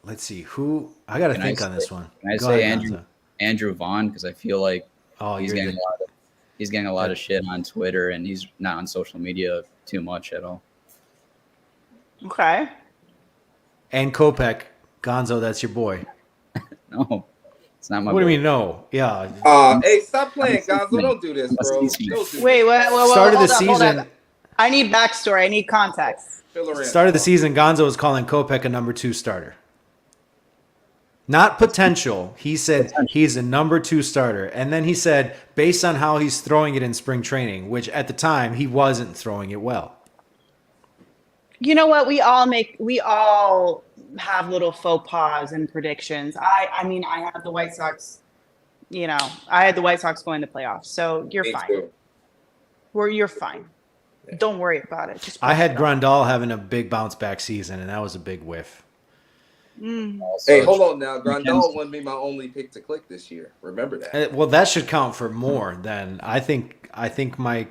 Let's see who. I got to Can I think on say- this one. Can I Go say ahead, Andrew Gonzo. Andrew Vaughn, because I feel like Oh, he's you're getting the, a lot of shit on Twitter, and he's not on social media too much at all. Okay. and Kopech. Gonzo, that's your boy. No, it's not my. What do boy. you mean, no? Yeah. Hey, stop playing, Gonzo. Don't do this, bro. Let's see. Don't do Wait, this. Start of the hold up, hold season. up. I need backstory. I need context. Fill her in. Start of the season, Gonzo was calling Kopech a number 2 starter. Not potential. He said he's a number 2 starter. And then he said, based on how he's throwing it in spring training, which at the time he wasn't throwing it well. You know what? We all have little faux pas and predictions. I mean, I had the White Sox. I had the White Sox going to playoffs, so you're Me fine. too. You're fine. Don't worry about it. Just I had push it off. Grandal having a big bounce back season, and that was a big whiff. Also, Hey, hold on now. Grandal wouldn't be my only pick to click this year. Remember that. Well, that should count for more than I think. I think my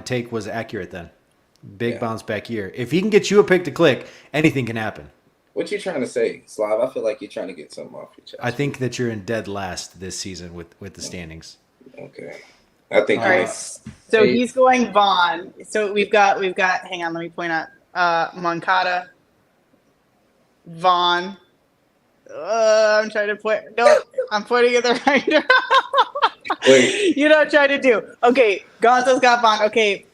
take was accurate then. Big Yeah. bounce back year. If he can get you a pick to click, anything can happen. What you trying to say, Slav? I feel like you're trying to get something off your chest. I think that you're in dead last this season with the standings. Okay. I think All you're right. right. So Hey. he's going Vaughn. So we've got. Hang on, let me point out. Moncada, Vaughn. I'm trying to point. No, I'm pointing at the right. Wait. You know what I'm trying to do. Okay, Gonzo's got Vaughn. Okay,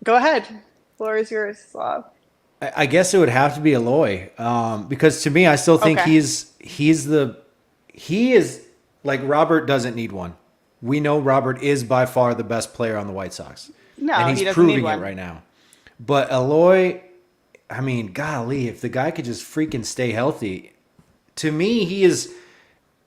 go ahead. Floor is yours, Slav. I guess it would have to be Eloy, because to me, I still think Okay. he is like Robert doesn't need one. We know Robert is by far the best player on the White Sox, No, and he he's doesn't proving need it one. right now. But Eloy, I mean, golly, if the guy could just freaking stay healthy, to me, he is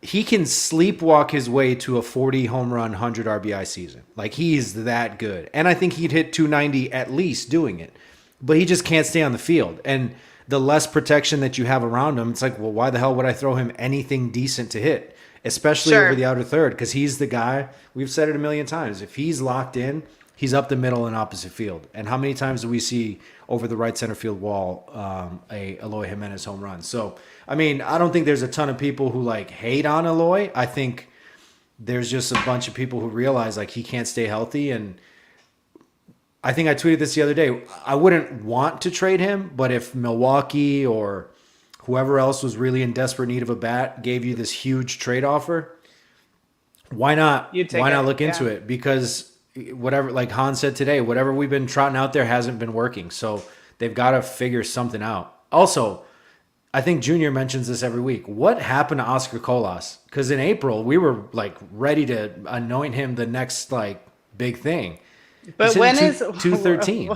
he can sleepwalk his way to a 40 home run, 100 RBI season. Like, he's that good. And I think he'd hit 290 at least doing it. But he just can't stay on the field. And the less protection that you have around him, it's like, well, why the hell would I throw him anything decent to hit? Especially over the outer third, because he's the guy, we've said it a million times, if he's locked in, he's up the middle and opposite field. And how many times do we see over the right center field wall a Eloy Jimenez home run? So, I mean, I don't think there's a ton of people who like hate on Eloy. I think there's just a bunch of people who realize like he can't stay healthy. And I think I tweeted this the other day. I wouldn't want to trade him, but if Milwaukee or whoever else was really in desperate need of a bat gave you this huge trade offer, why not? Why not look into it? Because whatever, like Hahn said today, whatever we've been trotting out there hasn't been working. So they've got to figure something out. Also, I think Junior mentions this every week. What happened to Oscar Colas? Because in April, we were like ready to anoint him the next like big thing. But when is 213?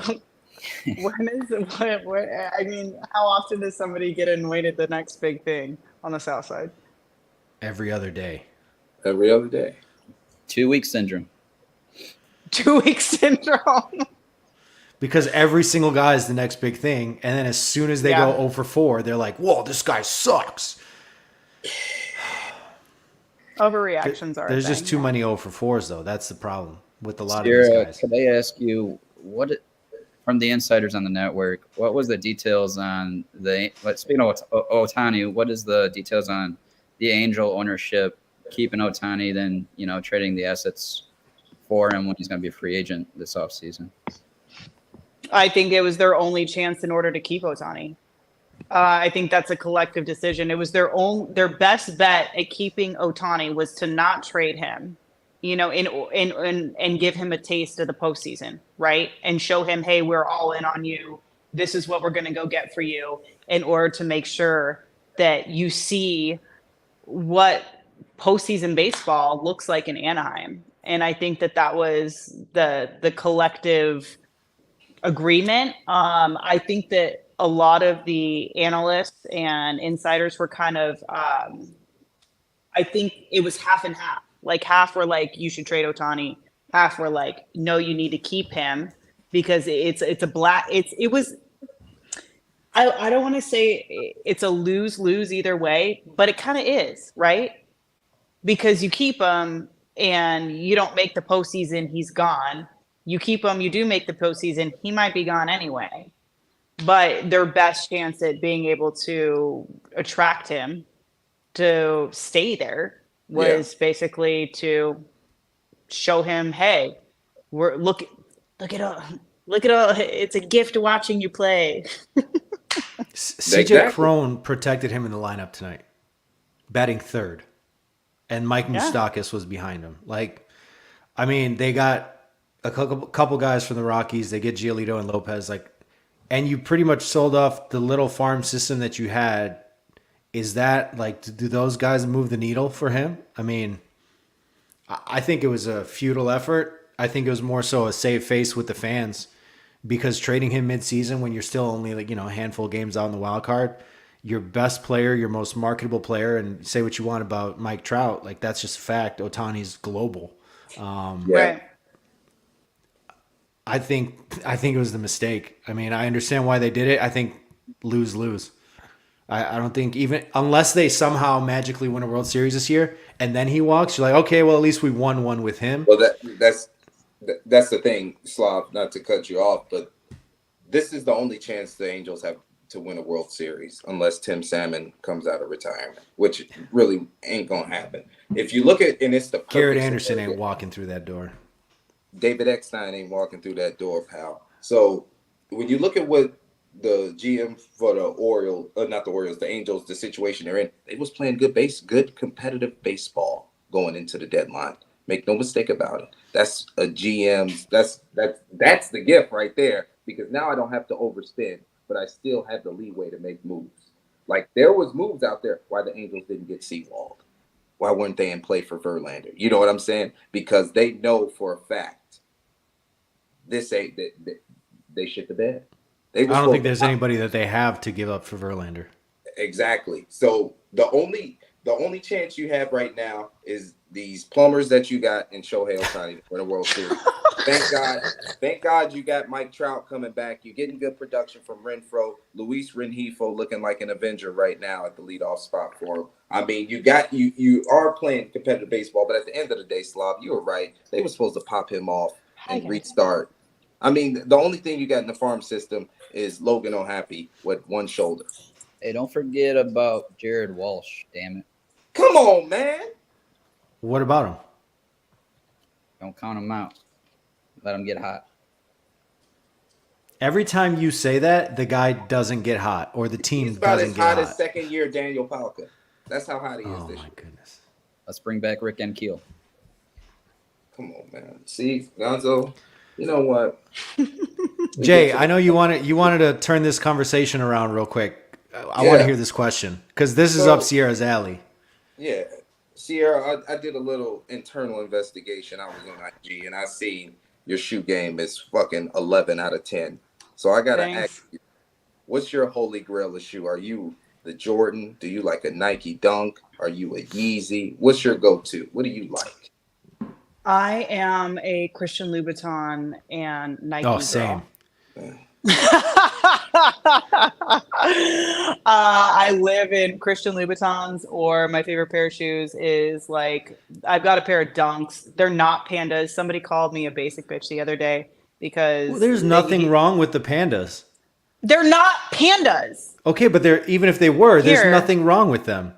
When is I mean, how often does somebody get anointed the next big thing on the South Side? Every other day. Every other day. 2-week syndrome. 2-week syndrome. Because every single guy is the next big thing, and then as soon as they go 0 for 4, they're like, "Whoa, this guy sucks." Overreactions are. There's just too many 0 for 4s, though. That's the problem with a lot of Siera, these guys. could I ask you from the insiders on the network, what was the details on speaking of Ohtani, what is the details on the Angel ownership keeping Ohtani, then trading the assets for him when he's going to be a free agent this offseason? I think it was their only chance in order to keep Ohtani. I think that's a collective decision. It was their best bet at keeping Ohtani was to not trade him, and give him a taste of the postseason, right? And show him, hey, we're all in on you. This is what we're going to go get for you, in order to make sure that you see what postseason baseball looks like in Anaheim. And I think that was the collective agreement. I think that a lot of the analysts and insiders were kind of, I think it was half and half. Like half were like, you should trade Ohtani. Half were like, no, you need to keep him because I don't want to say it's a lose-lose either way, but it kind of is, right? Because you keep him and you don't make the postseason, he's gone. You keep him, you do make the postseason, he might be gone anyway. But their best chance at being able to attract him to stay there was basically to show him, hey, look at all, it's a gift watching you play. CJ Cron protected him in the lineup tonight, batting third, and Mike Moustakas was behind him. Like, I mean, they got a couple guys from the Rockies. They get Giolito and Lopez, and you pretty much sold off the little farm system that you had. Is that do those guys move the needle for him? I mean, I think it was a futile effort. I think it was more so a save face with the fans, because trading him midseason when you're still only a handful of games out in the wild card, your best player, your most marketable player, and say what you want about Mike Trout, that's just a fact. Ohtani's global. Right. I think it was the mistake. I mean, I understand why they did it. I think lose. I don't think, even unless they somehow magically win a World Series this year and then he walks, you're like, okay, well, at least we won one with him. Well, that's the thing, Slav, not to cut you off, but this is the only chance the Angels have to win a World Series unless Tim Salmon comes out of retirement, which really ain't going to happen. If you look at, and it's the Garrett Anderson ain't walking through that door. David Eckstein ain't walking through that door, pal. So when you look at what the GM for the Angels, the situation they're in, they was playing good competitive baseball going into the deadline. Make no mistake about it. That's a GM's. That's the gift right there, because now I don't have to overspend, but I still have the leeway to make moves. There was moves out there. Why the Angels didn't get Seawald? Why weren't they in play for Verlander? You know what I'm saying? Because they know for a fact this ain't they shit the bed. I don't think there's anybody that they have to give up for Verlander. Exactly. So the only the only chance you have right now is these plumbers that you got in Shohei Ohtani for the World Series. Thank God you got Mike Trout coming back. You're getting good production from Renfroe. Luis Rengifo looking like an Avenger right now at the leadoff spot for him. I mean, you are playing competitive baseball, but at the end of the day, Slav, you were right. They were supposed to pop him off and restart. I mean, the only thing you got in the farm system is Logan O'Happy with one shoulder. Hey, don't forget about Jared Walsh, damn it. Come on, man. What about him? Don't count him out. Let him get hot. Every time you say that, the guy doesn't get hot, or the team He's about doesn't as get hot hot. as second year Daniel Palka. That's how hot he is Oh this my year. goodness! Let's bring back Rick and Keel. Come on, man. See, Gonzo, you know what? Jay, I know you wanted to turn this conversation around real quick. I want to hear this question because this is up Sierra's alley. Yeah. Sierra, I did a little internal investigation. I was on IG and I seen your shoe game is fucking 11 out of 10. So I got to ask you, what's your holy grail of shoe? Are you the Jordan? Do you like a Nike Dunk? Are you a Yeezy? What's your go-to? What do you like? I am a Christian Louboutin and Nike. Oh, same. I live in Christian Louboutins, or my favorite pair of shoes is like, I've got a pair of Dunks. They're not Pandas. Somebody called me a basic bitch the other day because There's nothing wrong with the Pandas. They're not Pandas. Okay, but even if they were, there's nothing wrong with them.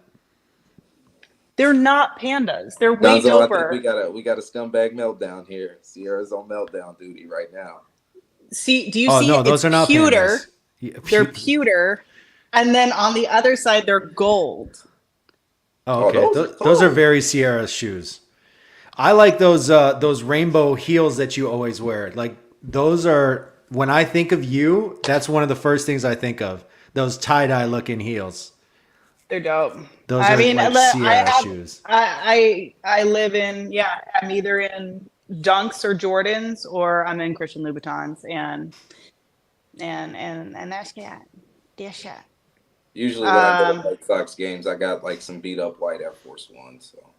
They're not Pandas. They're way Gonzo, doper. I think we got a scumbag meltdown here. Sierra's on meltdown duty right now. See, do you see? No, those are not pewter. Pandas. They're pewter, and then on the other side they're gold. Oh, okay. Those are very Sierra shoes. I like those rainbow heels that you always wear. Like those are, when I think of you, that's one of the first things I think of. Those tie-dye looking heels. They're dope. Those are like Sierra shoes. I live in, I'm either in Dunks or Jordans, or I'm in Christian Louboutins, and that's that. That's that. Usually when I go to White Sox games, I got like some beat up white Air Force Ones. So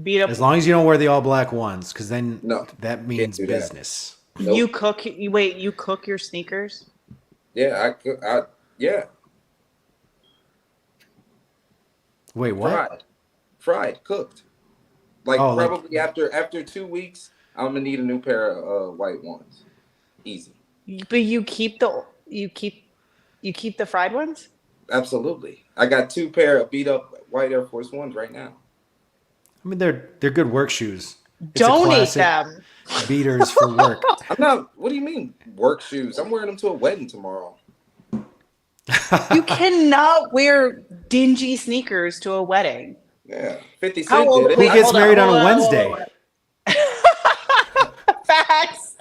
beat up. As long as you don't wear the all black ones, because then that means that. business. Nope. You cook your sneakers? Yeah, yeah. Wait, what? Fried, cooked. Like probably after 2 weeks, I'm gonna need a new pair of white ones. Easy. But you keep the fried ones? Absolutely. I got 2 pair of beat up white Air Force Ones right now. I mean, they're good work shoes. Donate them. Beaters for work. I'm not. What do you mean work shoes? I'm wearing them to a wedding tomorrow. You cannot wear dingy sneakers to a wedding. Yeah, 50 Cent did it. Who gets married on a Wednesday? Facts.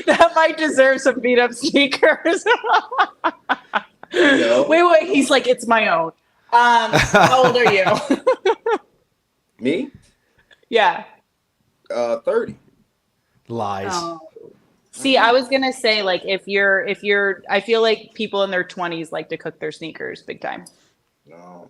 That might deserve some beat up sneakers. Wait. He's like, it's my own. How old are you? Me? Yeah. 30. Lies. Oh. See, I was gonna say, like, if you're, I feel like people in their 20s like to cook their sneakers big time. No.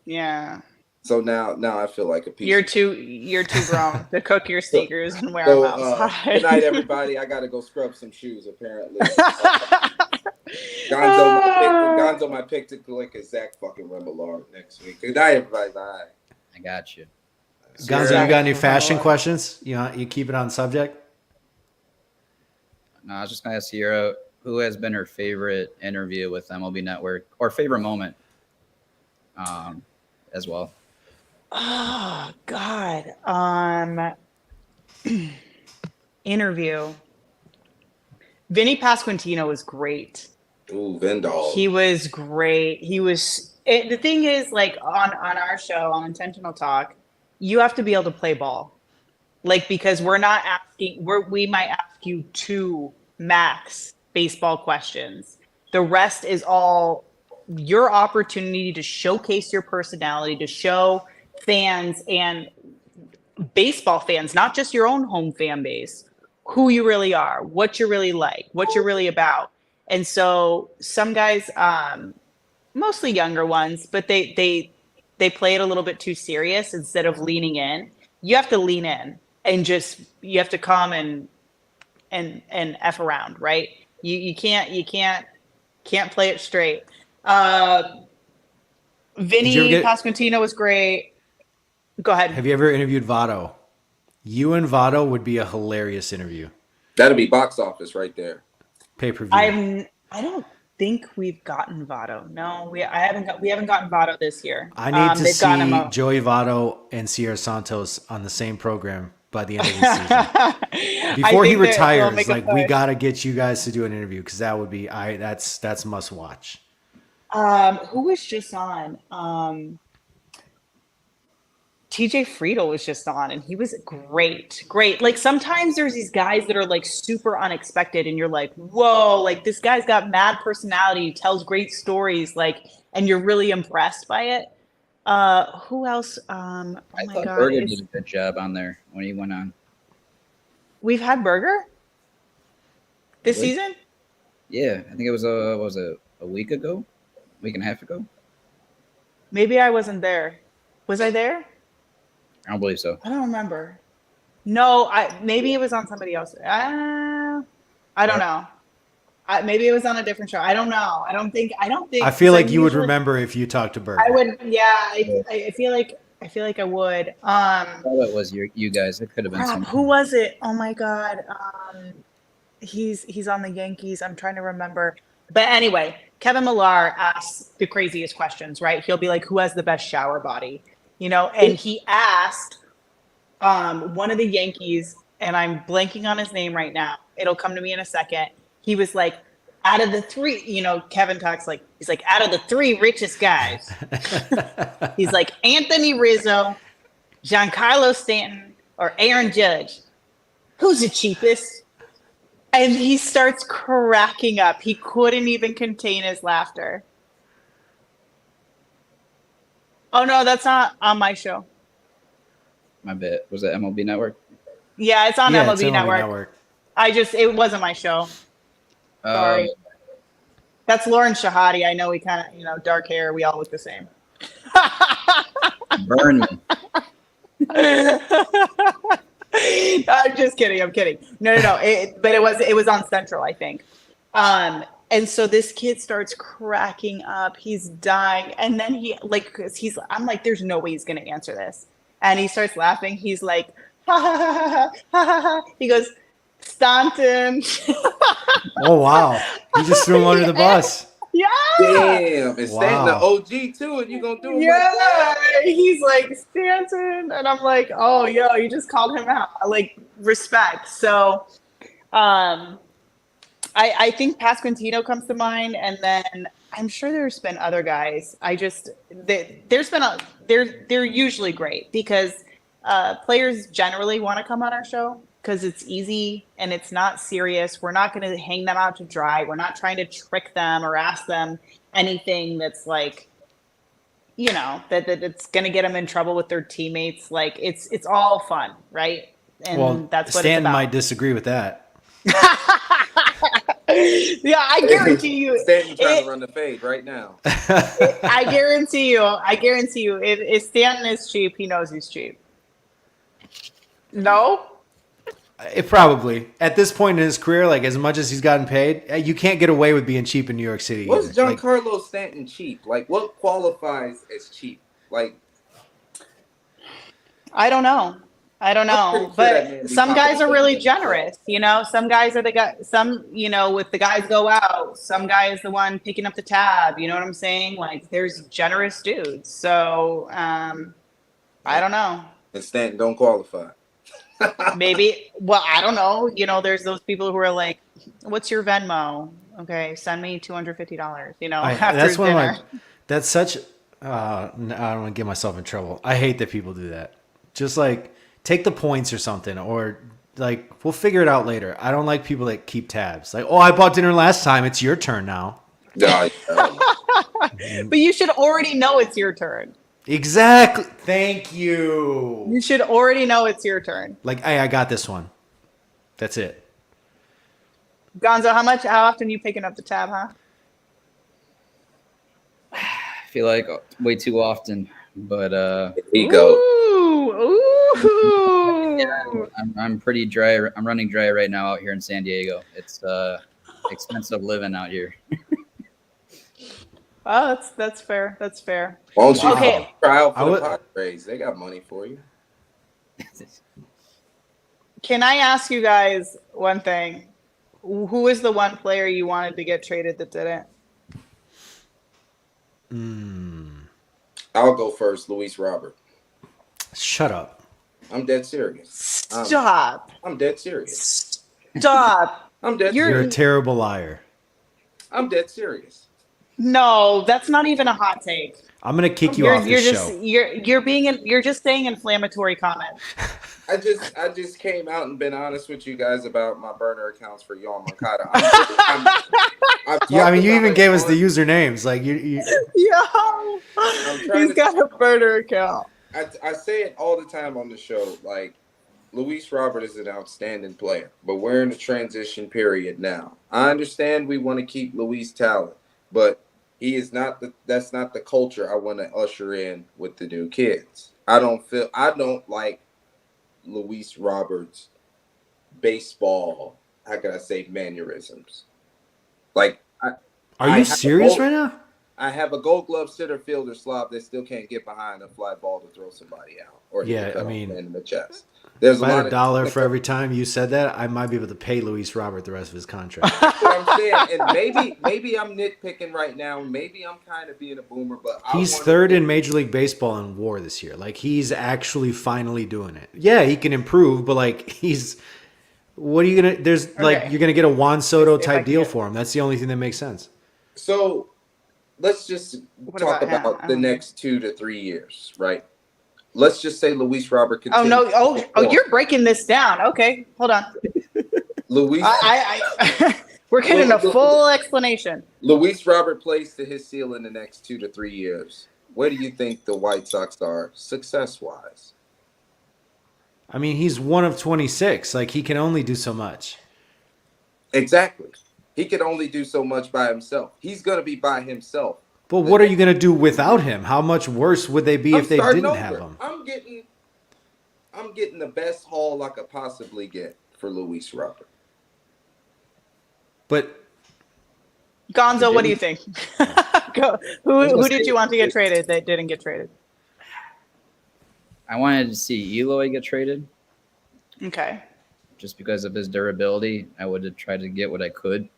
Yeah. So now I feel like a piece. You're too grown to cook your sneakers and wear them outside. Good night, everybody. I gotta go scrub some shoes. Apparently, Gonzo, my pick to click is Zach fucking Remillard next week. Good night, everybody. Bye. I got you. Gonzo, you got any fashion questions? You keep it on subject? No, I was just gonna ask Sierra, who has been her favorite interview with MLB Network, or favorite moment, as well. Oh God. Interview. Vinny Pasquantino was great. Ooh, Vendall. He was great. The thing is, like, on our show, on Intentional Talk, you have to be able to play ball. Like, because we might ask you 2 max baseball questions. The rest is all your opportunity to showcase your personality, to show fans and baseball fans, not just your own home fan base, who you really are, what you're really like, what you're really about. And so some guys, mostly younger ones, but they play it a little bit too serious instead of leaning in. You have to lean in and you have to come and F around, right? You can't play it straight. Vinny Pasquantino was great. Go ahead. Have you ever interviewed Votto? You and Votto would be a hilarious interview. That'd be box office right there. Pay-per-view. I don't think we've gotten Votto. No, we haven't gotten Votto this year. I need to see Joey Votto and Sierra Santos on the same program by the end of the season. Before he retires, we got to get you guys to do an interview because that would be that's must watch. Who was just on? TJ Friedel was just on, and he was great. Like sometimes there's these guys that are like super unexpected, and you're like, whoa, like this guy's got mad personality, tells great stories, like, and you're really impressed by it. Who else? I thought Berger did a good job on there when he went on. We've had Berger this season? Yeah, I think it was a week ago, week and a half ago. Maybe I wasn't there. Was I there? I don't believe so. I don't remember. No, maybe it was on somebody else. I don't know. Maybe it was on a different show. I don't know. I don't think. I feel like you would remember if you talked to Berger. I would. Yeah, I feel like I would. I thought it was you guys. It could have been something. Who was it? Oh my God. He's on the Yankees. I'm trying to remember. But anyway, Kevin Millar asks the craziest questions, right? He'll be like, "Who has the best shower body?" And he asked one of the Yankees, and I'm blanking on his name right now. It'll come to me in a second. He was like, out of the three, Kevin talks like, he's like, out of the three richest guys, he's like, Anthony Rizzo, Giancarlo Stanton, or Aaron Judge. Who's the cheapest? And he starts cracking up. He couldn't even contain his laughter. Oh, no, that's not on my show. My bad. Was it MLB Network? Yeah, it's on MLB Network. It wasn't my show. Sorry. That's Lauren Shahadi. I know we kind of, dark hair. We all look the same. Burn me. I'm just kidding. I'm kidding. No. But it was on Central, I think. And so this kid starts cracking up. He's dying. And then I'm like, there's no way he's going to answer this. And he starts laughing. He's like, ha, ha, ha, ha, ha, ha. He goes, Stanton. Oh, wow. You just threw him under the bus. Yeah. Damn. And Stanton the OG too. And you going to do him like that? He's like, Stanton. And I'm like, oh, yo, you just called him out. Like, respect. So, I think Pasquantino comes to mind, and then I'm sure there's been other guys. They're usually great because players generally want to come on our show because it's easy and it's not serious. We're not going to hang them out to dry. We're not trying to trick them or ask them anything that's like, that it's going to get them in trouble with their teammates. Like it's all fun, right? And that's what Stanton it's about. might disagree with that. Yeah, I guarantee you. Stanton trying to run the fade right now. I guarantee you. If Stanton is cheap, he knows he's cheap. No? It probably. At this point in his career, like as much as he's gotten paid, you can't get away with being cheap in New York City. What's Giancarlo Stanton cheap? Like what qualifies as cheap? Like I don't know. But some guys are really generous, some guys are the guy, with the guys go out, some guy is the one picking up the tab, you know what I'm saying? Like there's generous dudes. So, I don't know. And Stanton don't qualify. Maybe, well, I don't know. There's those people who are like, what's your Venmo? Okay. Send me $250, after that's one dinner. of my, that's such, I don't want to get myself in trouble. I hate that people do that. Just like, take the points or something, or like we'll figure it out later. I don't like people that keep tabs. Like, oh, I bought dinner last time. It's your turn now. Yeah. But you should already know it's your turn. Exactly. Thank you. You should already know it's your turn. Like, hey, I got this one. That's it. Gonzo, how often you picking up the tab, huh? I feel like way too often, but Ego. Ooh. I'm pretty dry. I'm running dry right now out here in San Diego. It's expensive living out here. Oh, that's fair. That's fair. Why don't you Okay. try out I for would- the Padres? They got money for you. Can I ask you guys one thing? Who is the one player you wanted to get traded that didn't? I'll go first, Luis Robert. Shut up. I'm dead serious. Stop. I'm dead serious. Stop. I'm dead You're serious. a terrible liar. I'm dead serious. No, that's not even a hot take. I'm gonna kick you off You're this just show. you're just saying inflammatory comments. I just came out and been honest with you guys about my burner accounts for Yohan Moncada. Yeah, I mean, you even it gave us on- the usernames. Like you Yo, trying he's to- got a burner account. I say it all the time on the show. Like, Luis Robert is an outstanding player, but we're in a transition period now. I understand we want to keep Luis talent, but he is not that's not the culture I want to usher in with the new kids. I don't like Luis Roberts' baseball, how can I say, mannerisms. Like, are you serious right now? I have a Gold Glove center fielder slob that still can't get behind a fly ball to throw somebody out or hit Yeah, the I cutoff mean, man in the chest. There's If a I lot had $1 for every time you said that, I might be able to pay Luis Robert the rest of his contract. That's what I'm saying, and maybe I'm nitpicking right now. Maybe I'm kind of being a boomer, but He's third in Major League Baseball in WAR this year. Like, he's actually finally doing it. Yeah, he can improve, but like he's. What are you gonna? There's like Okay. you're gonna get a Juan Soto If I type can deal get- for him. That's the only thing that makes sense. So let's just talk about him? about I the don't know. next 2 to 3 years, right? Let's just say Luis Robert Oh continues. no! to Oh, perform. you're breaking this down. Okay, hold on. Luis We're getting a full explanation. Luis Robert plays to his ceiling the next 2 to 3 years. Where do you think the White Sox are success-wise? I mean, he's one of 26. Like, he can only do so much. Exactly. He can only do so much by himself. He's going to be by himself. But what are you gonna do without him? How much worse would they be if they starting didn't over. have him? I'm getting the best haul I could possibly get for Luis Robert. But Gonzo, what do you think? Go. Who did you want to get traded that didn't get traded? I wanted to see Eloy get traded Okay. just because of his durability. I would have tried to get what I could.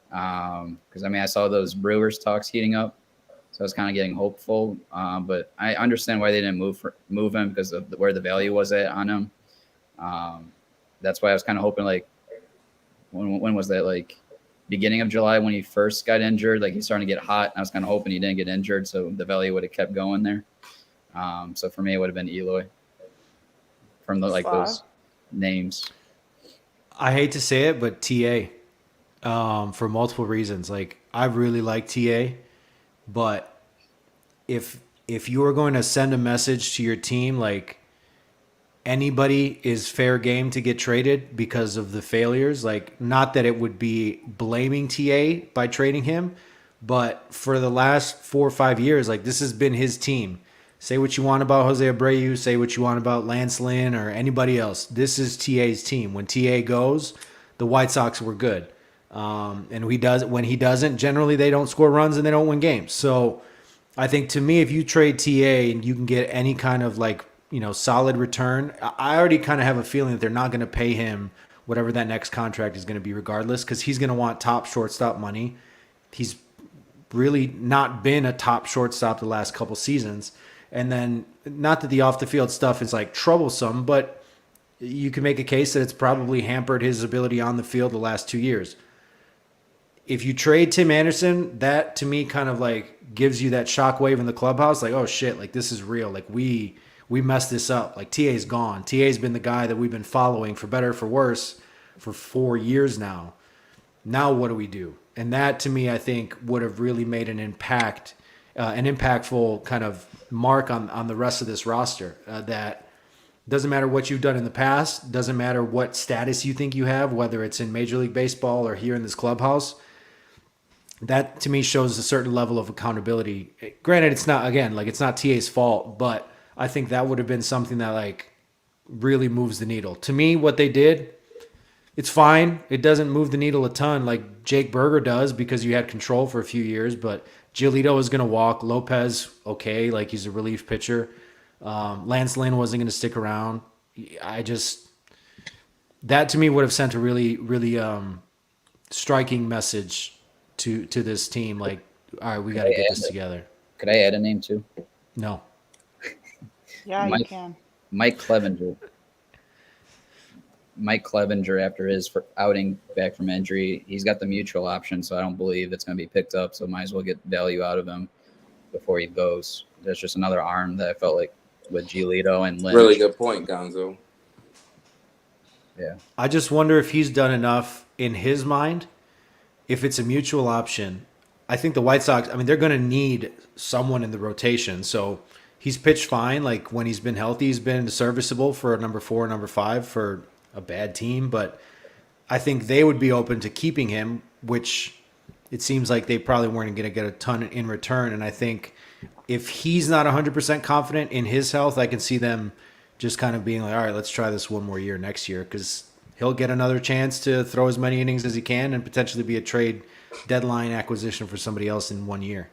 Because I mean, I saw those Brewers talks heating up, so I was kind of getting hopeful. But I understand why they didn't move him because of where the value was at on him. That's why I was kind of hoping, like, when was that? Like, beginning of July when he first got injured. Like, he's starting to get hot. And I was kind of hoping he didn't get injured, so the value would have kept going there. So for me, it would have been Eloy from the those names. I hate to say it, but TA, for multiple reasons. Like, I really like TA, but if you are going to send a message to your team, like, anybody is fair game to get traded because of the failures. Like, not that it would be blaming TA by trading him, but for the last 4 or 5 years, like, this has been his team. Say what you want about Jose Abreu, say what you want about Lance Lynn or anybody else. This is TA's team. When TA goes, the White Sox were good. And when he doesn't, generally they don't score runs and they don't win games. So I think, to me, if you trade TA and you can get any kind of, like, solid return, I already kind of have a feeling that they're not going to pay him whatever that next contract is going to be regardless, because he's going to want top shortstop money. He's really not been a top shortstop the last couple seasons. And then, not that the off-the-field stuff is, like, troublesome, but you can make a case that it's probably hampered his ability on the field the last 2 years. If you trade Tim Anderson, that, to me, kind of, like, gives you that shockwave in the clubhouse. Like, oh, shit, like, this is real. Like, we messed this up. Like, TA's gone. TA's been the guy that we've been following, for better or for worse, for 4 years now. Now what do we do? And that, to me, I think would have really made an impactful kind of mark on the rest of this roster, that Doesn't matter what you've done in the past. Doesn't matter what status you think you have, whether it's in Major League Baseball or here in this clubhouse. That to me shows a certain level of accountability. Granted, it's not TA's fault, but I think that would have been something that like really moves the needle. To me, what they did, it's fine. It doesn't move the needle a ton like Jake Berger does because you had control for a few years, but Giolito is going to walk. Lopez, okay, like he's a relief pitcher. Lance Lynn wasn't going to stick around. That to me would have sent a really, really striking message to this team. Like, all right, we got to get this together. Could I add a name too? No. Yeah, you can. Mike Clevenger. Mike Clevenger, after his outing back from injury, he's got the mutual option, so I don't believe it's going to be picked up. So might as well get value out of him before he goes. There's just another arm that I felt like with Giolito and Lynch. Really good point, Gonzo. Yeah. I just wonder if he's done enough in his mind. If it's a mutual option, I think the White Sox, they're going to need someone in the rotation. So he's pitched fine. Like when he's been healthy, he's been serviceable for a number 4, number 5 for a bad team. But I think they would be open to keeping him, which it seems like they probably weren't going to get a ton in return. And I think if he's not 100% confident in his health, I can see them just kind of being like, all right, let's try this one more year next year because he'll get another chance to throw as many innings as he can and potentially be a trade deadline acquisition for somebody else in 1 year.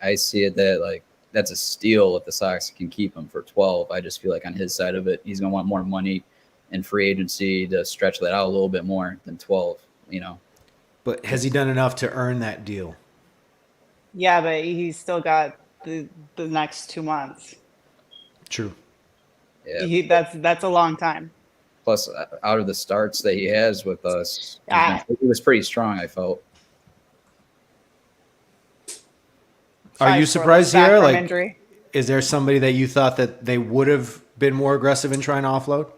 I see it that like that's a steal if the Sox can keep him for 12. I just feel like on his side of it, he's going to want more money in free agency to stretch that out a little bit more than 12, But has he done enough to earn that deal? Yeah, but he's still got the next 2 months. True. Yeah. That's a long time. Plus, out of the starts that he has with us, he was pretty strong, I felt. Are you surprised here? Like, injury. Is there somebody that you thought that they would have been more aggressive in trying to offload?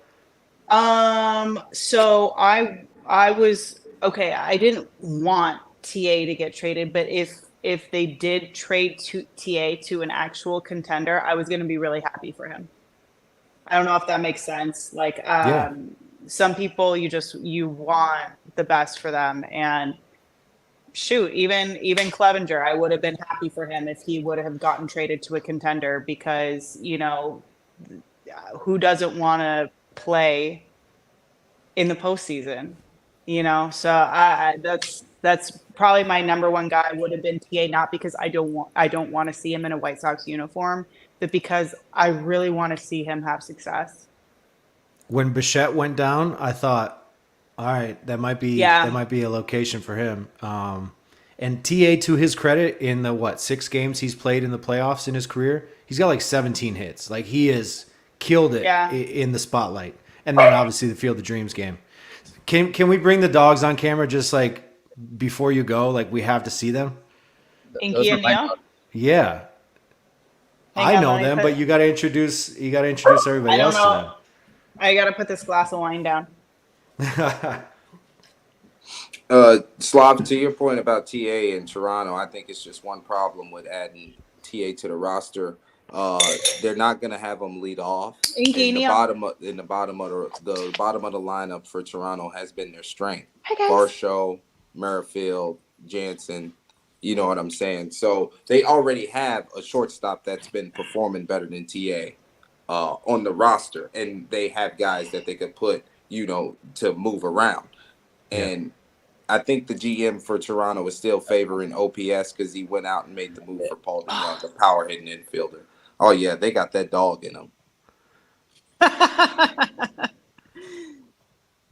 So I was okay. I didn't want TA to get traded, but if they did trade TA to an actual contender, I was going to be really happy for him. I don't know if that makes sense. Like, some people you want the best for them, and shoot, even Clevenger, I would have been happy for him if he would have gotten traded to a contender because who doesn't want to play in the postseason? So that's probably my number one guy would have been TA, not because I don't want to see him in a White Sox uniform, but because I really want to see him have success. When Bichette went down, I thought, all right, that might be a location for him. And TA, to his credit, in the 6 games he's played in the playoffs in his career, he's got like 17 hits. Like he has killed it in the spotlight. And then obviously the Field of Dreams game. Can we bring the dogs on camera just like before you go? Like we have to see them. Inky and Neil? Yeah. I know them, but you got to introduce everybody else to them. I got to put this glass of wine down. Slav, to your point about TA in Toronto, I think it's just one problem with adding TA to the roster. They're not going to have him lead off. In the bottom of the lineup for Toronto has been their strength. Varsho, Merrifield, Jansen. You know what I'm saying? So they already have a shortstop that's been performing better than TA on the roster, and they have guys that they could put, to move around. And I think the GM for Toronto is still favoring OPS because he went out and made the move for Paul DeYoung, the power hitting infielder. Oh yeah, they got that dog in them.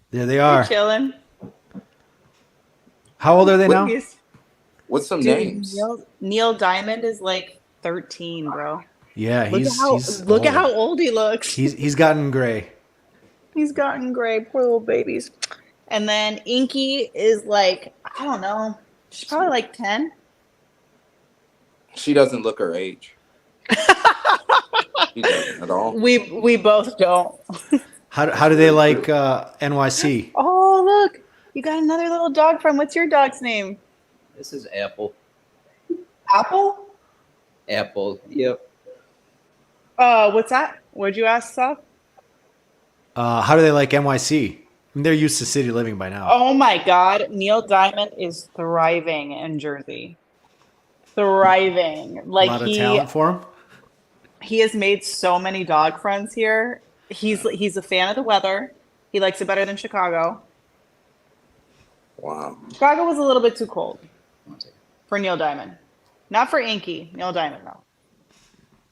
There they are. They're chilling. How old are they now? What's some names? Neil Diamond is like 13, bro. Yeah, look at how old he looks. He's gotten gray. He's gotten gray, poor little babies. And then Inky is like, I don't know, she's probably like 10. She doesn't look her age. She doesn't at all. We both don't. How do they like NYC? Oh, look, you got another little dog friend. What's your dog's name? This is Apple. Apple? Apple, yep. What's that? What'd you ask, Sal? How do they like NYC? I mean, they're used to city living by now. Oh my God, Neil Diamond is thriving in Jersey. Thriving. A Like lot of talent for him. he has made so many dog friends here. He's a fan of the weather. He likes it better than Chicago. Wow. Chicago was a little bit too cold for Neil Diamond. Not for Inky. Neil Diamond, though.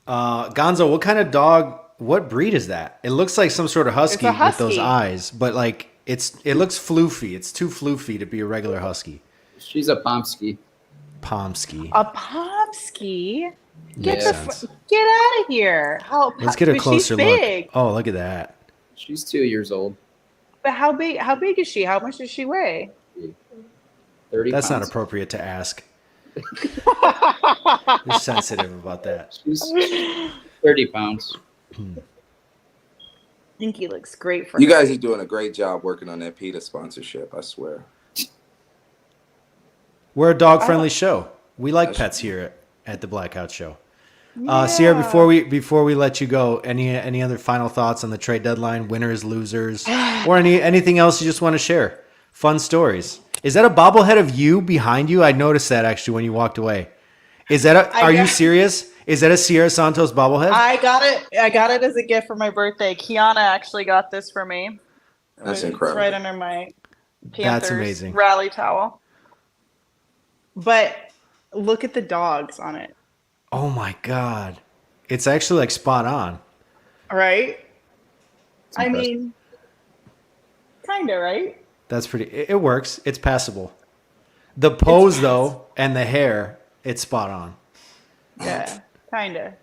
Gonzo, what kind of dog? What breed is that? It looks like some sort of husky, It's a with those husky. eyes, but like it looks floofy. It's too floofy to be a regular husky. She's a Pomsky. Pomsky. A Pomsky? Makes Get sense. get out of here! Let's get a but closer she's big. look. Oh, look at that. She's 2 years old. But how big? How big is she? How much does she weigh? 30 That's not pounds. appropriate to ask. You're sensitive about that. She's 30 pounds. Inky looks great for You her. guys are doing a great job working on that PETA sponsorship. I swear. We're a dog-friendly show. We like That's- pets here at the Blackout Show. Yeah. Sierra, before we let you go, any other final thoughts on the trade deadline, winners, losers, or anything else you just want to share? Fun stories. Is that a bobblehead of you behind you? I noticed that actually when you walked away. Is that are you serious? Is that a Siera Santos bobblehead? I got it. I got it as a gift for my birthday. Kiana actually got this for me. That's It's incredible. right under my Panthers That's amazing. rally towel. But look at the dogs on it. Oh my god, it's actually like spot on. Right? I impressive. mean, kind of, right? That's pretty. It works. It's passable. The pose though, and the hair, it's spot on. Yeah, kind of.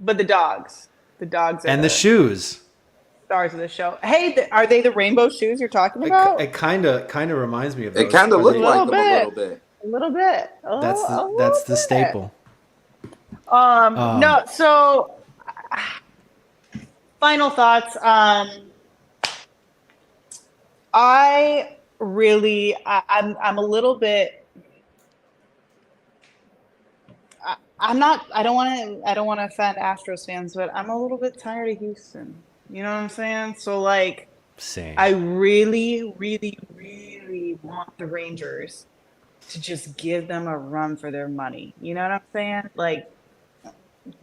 But the dogs are And the shoes. stars of the show. Hey, are they the rainbow shoes you're talking about? It kind of reminds me of those. It kind of Are looked they- like them a Little little bit. a little bit. That's the staple. No, so final thoughts. I'm a little bit. I don't want to offend Astros fans, but I'm a little bit tired of Houston. You know what I'm saying? So like, Same. I really, really, really want the Rangers to just give them a run for their money. You know what I'm saying? Like,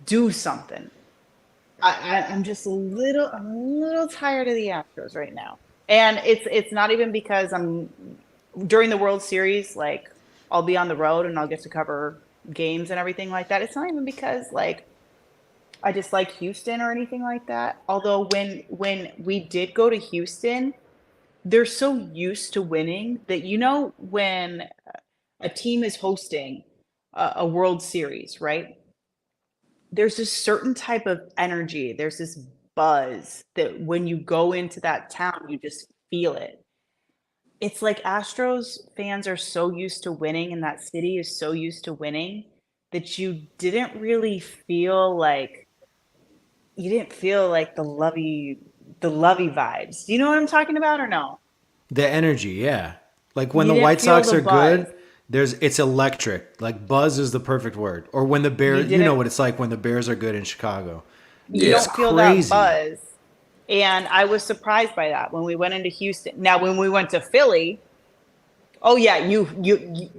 do something. I'm just I'm a little tired of the Astros right now. And it's not even because I'm during the World Series, like I'll be on the road and I'll get to cover games and everything like that. It's not even because like I dislike Houston or anything like that. Although when we did go to Houston, they're so used to winning that when a team is hosting a World Series, right? There's this certain type of energy. There's this buzz that when you go into that town, you just feel it. It's like Astros fans are so used to winning and that city is so used to winning that you didn't feel like the lovey vibes. Do you know what I'm talking about or no? The energy, yeah. Like when You the didn't White feel Sox the are buzz. good, it's electric. Like buzz is the perfect word. Or when the Bears, you know didn't- what it's like when the Bears are good in Chicago. You Yeah. don't feel Crazy. that buzz. And I was surprised by that when we went into Houston. Now, when we went to Philly, oh yeah,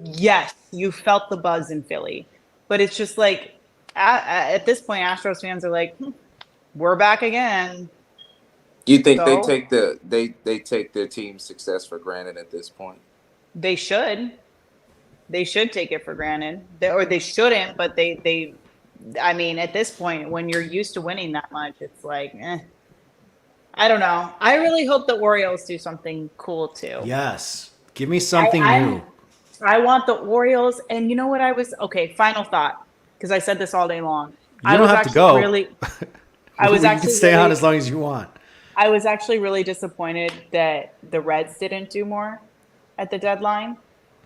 yes, you felt the buzz in Philly. But it's just like at this point, Astros fans are like, we're back again. Do you think So? they take their team's success for granted at this point? They should. They should take it for granted. Or they shouldn't, but I mean, at this point, when you're used to winning that much, it's like, I don't know. I really hope the Orioles do something cool too. Yes. Give me something new. I want the Orioles, and you know what okay, final thought, because I said this all day long. You don't have to go. You can stay on as long as you want. I was actually really disappointed that the Reds didn't do more at the deadline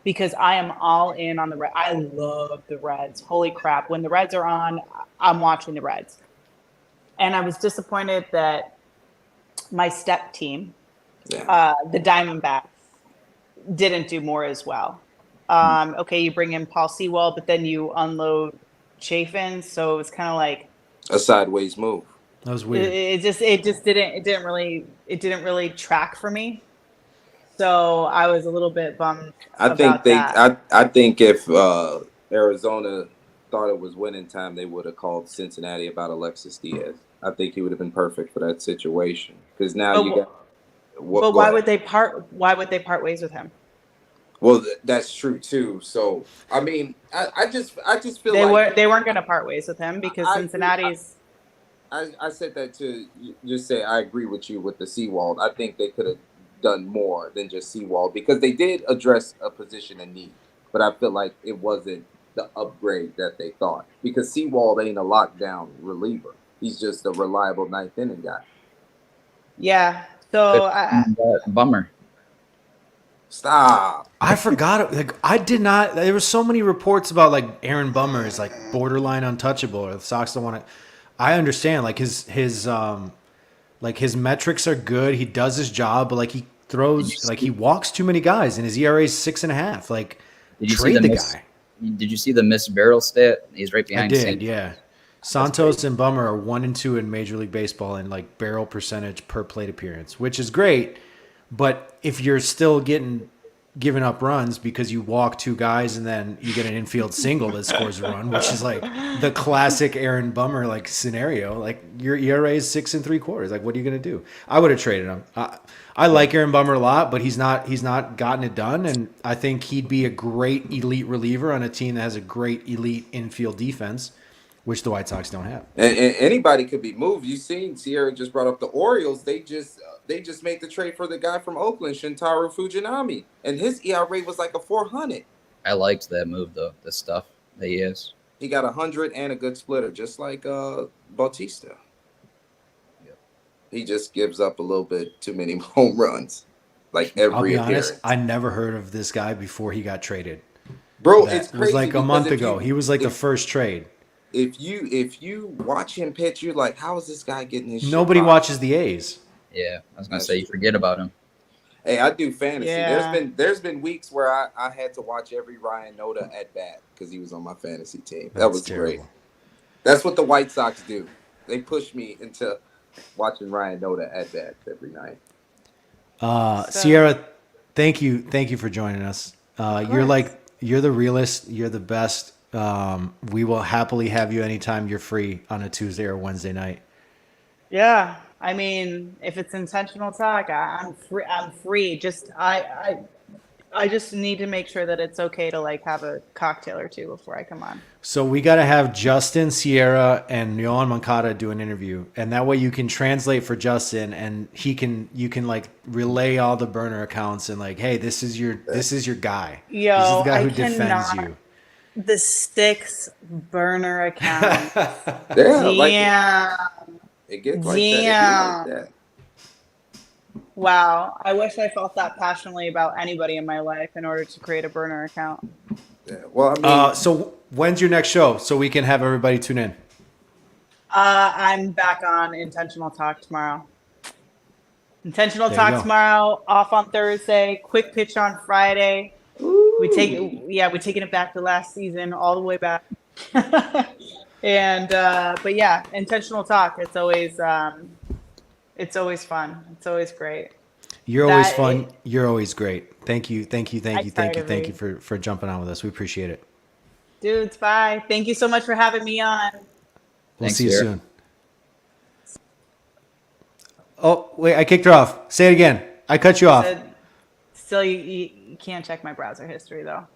because I am all in on the Reds. I love the Reds. Holy crap. When the Reds are on, I'm watching the Reds. And I was disappointed that my step team, the Diamondbacks, didn't do more as well. Okay, you bring in Paul Sewell, but then you unload Chafin. So it was kind of like, A sideways move. That was weird. It didn't really track for me. So I was a little bit bummed about that. I think if Arizona thought it was winning time, they would have called Cincinnati about Alexis Diaz. I think he would have been perfect for that situation because now you got. But why would they part? Why would they part ways with him? Well, that's true too. So I mean, I just feel they weren't going to part ways with him because Cincinnati's. I said that to just say I agree with you with the Seawald. I think they could have done more than just Seawald because they did address a position in need, but I feel like it wasn't the upgrade that they thought because Seawald ain't a lockdown reliever. He's just a reliable ninth inning guy. Yeah. So bummer. Stop. I forgot. Like I did not. There were so many reports about like Aaron Bummer is like borderline untouchable, or the Sox don't want to. I understand. Like his metrics are good. He does his job, but like he throws he walks too many guys, and his ERA is 6.5. Like trade the guy. Did you see the missed barrel stat? He's right behind. I did. Yeah. Santos and Bummer are 1 and 2 in Major League Baseball in like barrel percentage per plate appearance, which is great. But if you're still giving up runs because you walk 2 guys and then you get an infield single that scores a run, which is like the classic Aaron Bummer like scenario, like your ERA is 6 3/4. Like, what are you going to do? I would have traded him. I like Aaron Bummer a lot, but he's not gotten it done. And I think he'd be a great elite reliever on a team that has a great elite infield defense, which the White Sox don't have. And anybody could be moved. You seen Siera just brought up the Orioles. They just made the trade for the guy from Oakland, Shintaro Fujinami, and his ERA was like a 400. I liked that move though. The stuff that he has. He got 100 and a good splitter, just like Bautista. Yep. He just gives up a little bit too many home runs, like every I'll be appearance. honest, I never heard of this guy before he got traded. Bro, it's crazy. It was like a month ago. He was like the first trade. If you watch him pitch, you're like, how is this guy getting his shit? Nobody watches the A's. Yeah, I was gonna say you forget about him. Hey, I do fantasy. Yeah. There's been weeks where I had to watch every Ryan Noda at bat because he was on my fantasy team. That was great. That's what the White Sox do. They push me into watching Ryan Noda at bats every night. Siera, thank you for joining us. You're the realest. You're the best. We will happily have you anytime you're free on a Tuesday or Wednesday night. Yeah. I mean, if it's intentional talk, I'm free. I'm free. Just I just need to make sure that it's okay to like have a cocktail or two before I come on. So we got to have Justin, Siera, and Yohan Moncada do an interview, and that way you can translate for Justin, and you can like relay all the burner accounts and like, hey, this is your guy. Yo, this is the guy who defends you. The Sticks burner account. Yeah. It gets like that. Wow. I wish I felt that passionately about anybody in my life in order to create a burner account. Yeah. Well, I mean, so when's your next show so we can have everybody tune in? I'm back on Intentional Talk tomorrow. Intentional Talk tomorrow, off on Thursday, quick pitch on Friday. Ooh. We're taking it back to last season, all the way back. And but yeah, Intentional Talk. It's always fun. It's always great. You're always fun. You're always great. Thank you for jumping on with us. We appreciate it. Dudes, bye. Thank you so much for having me on. We'll see you soon. Oh, wait, I kicked her off. Say it again. I cut you off. Still, you can't check my browser history, though.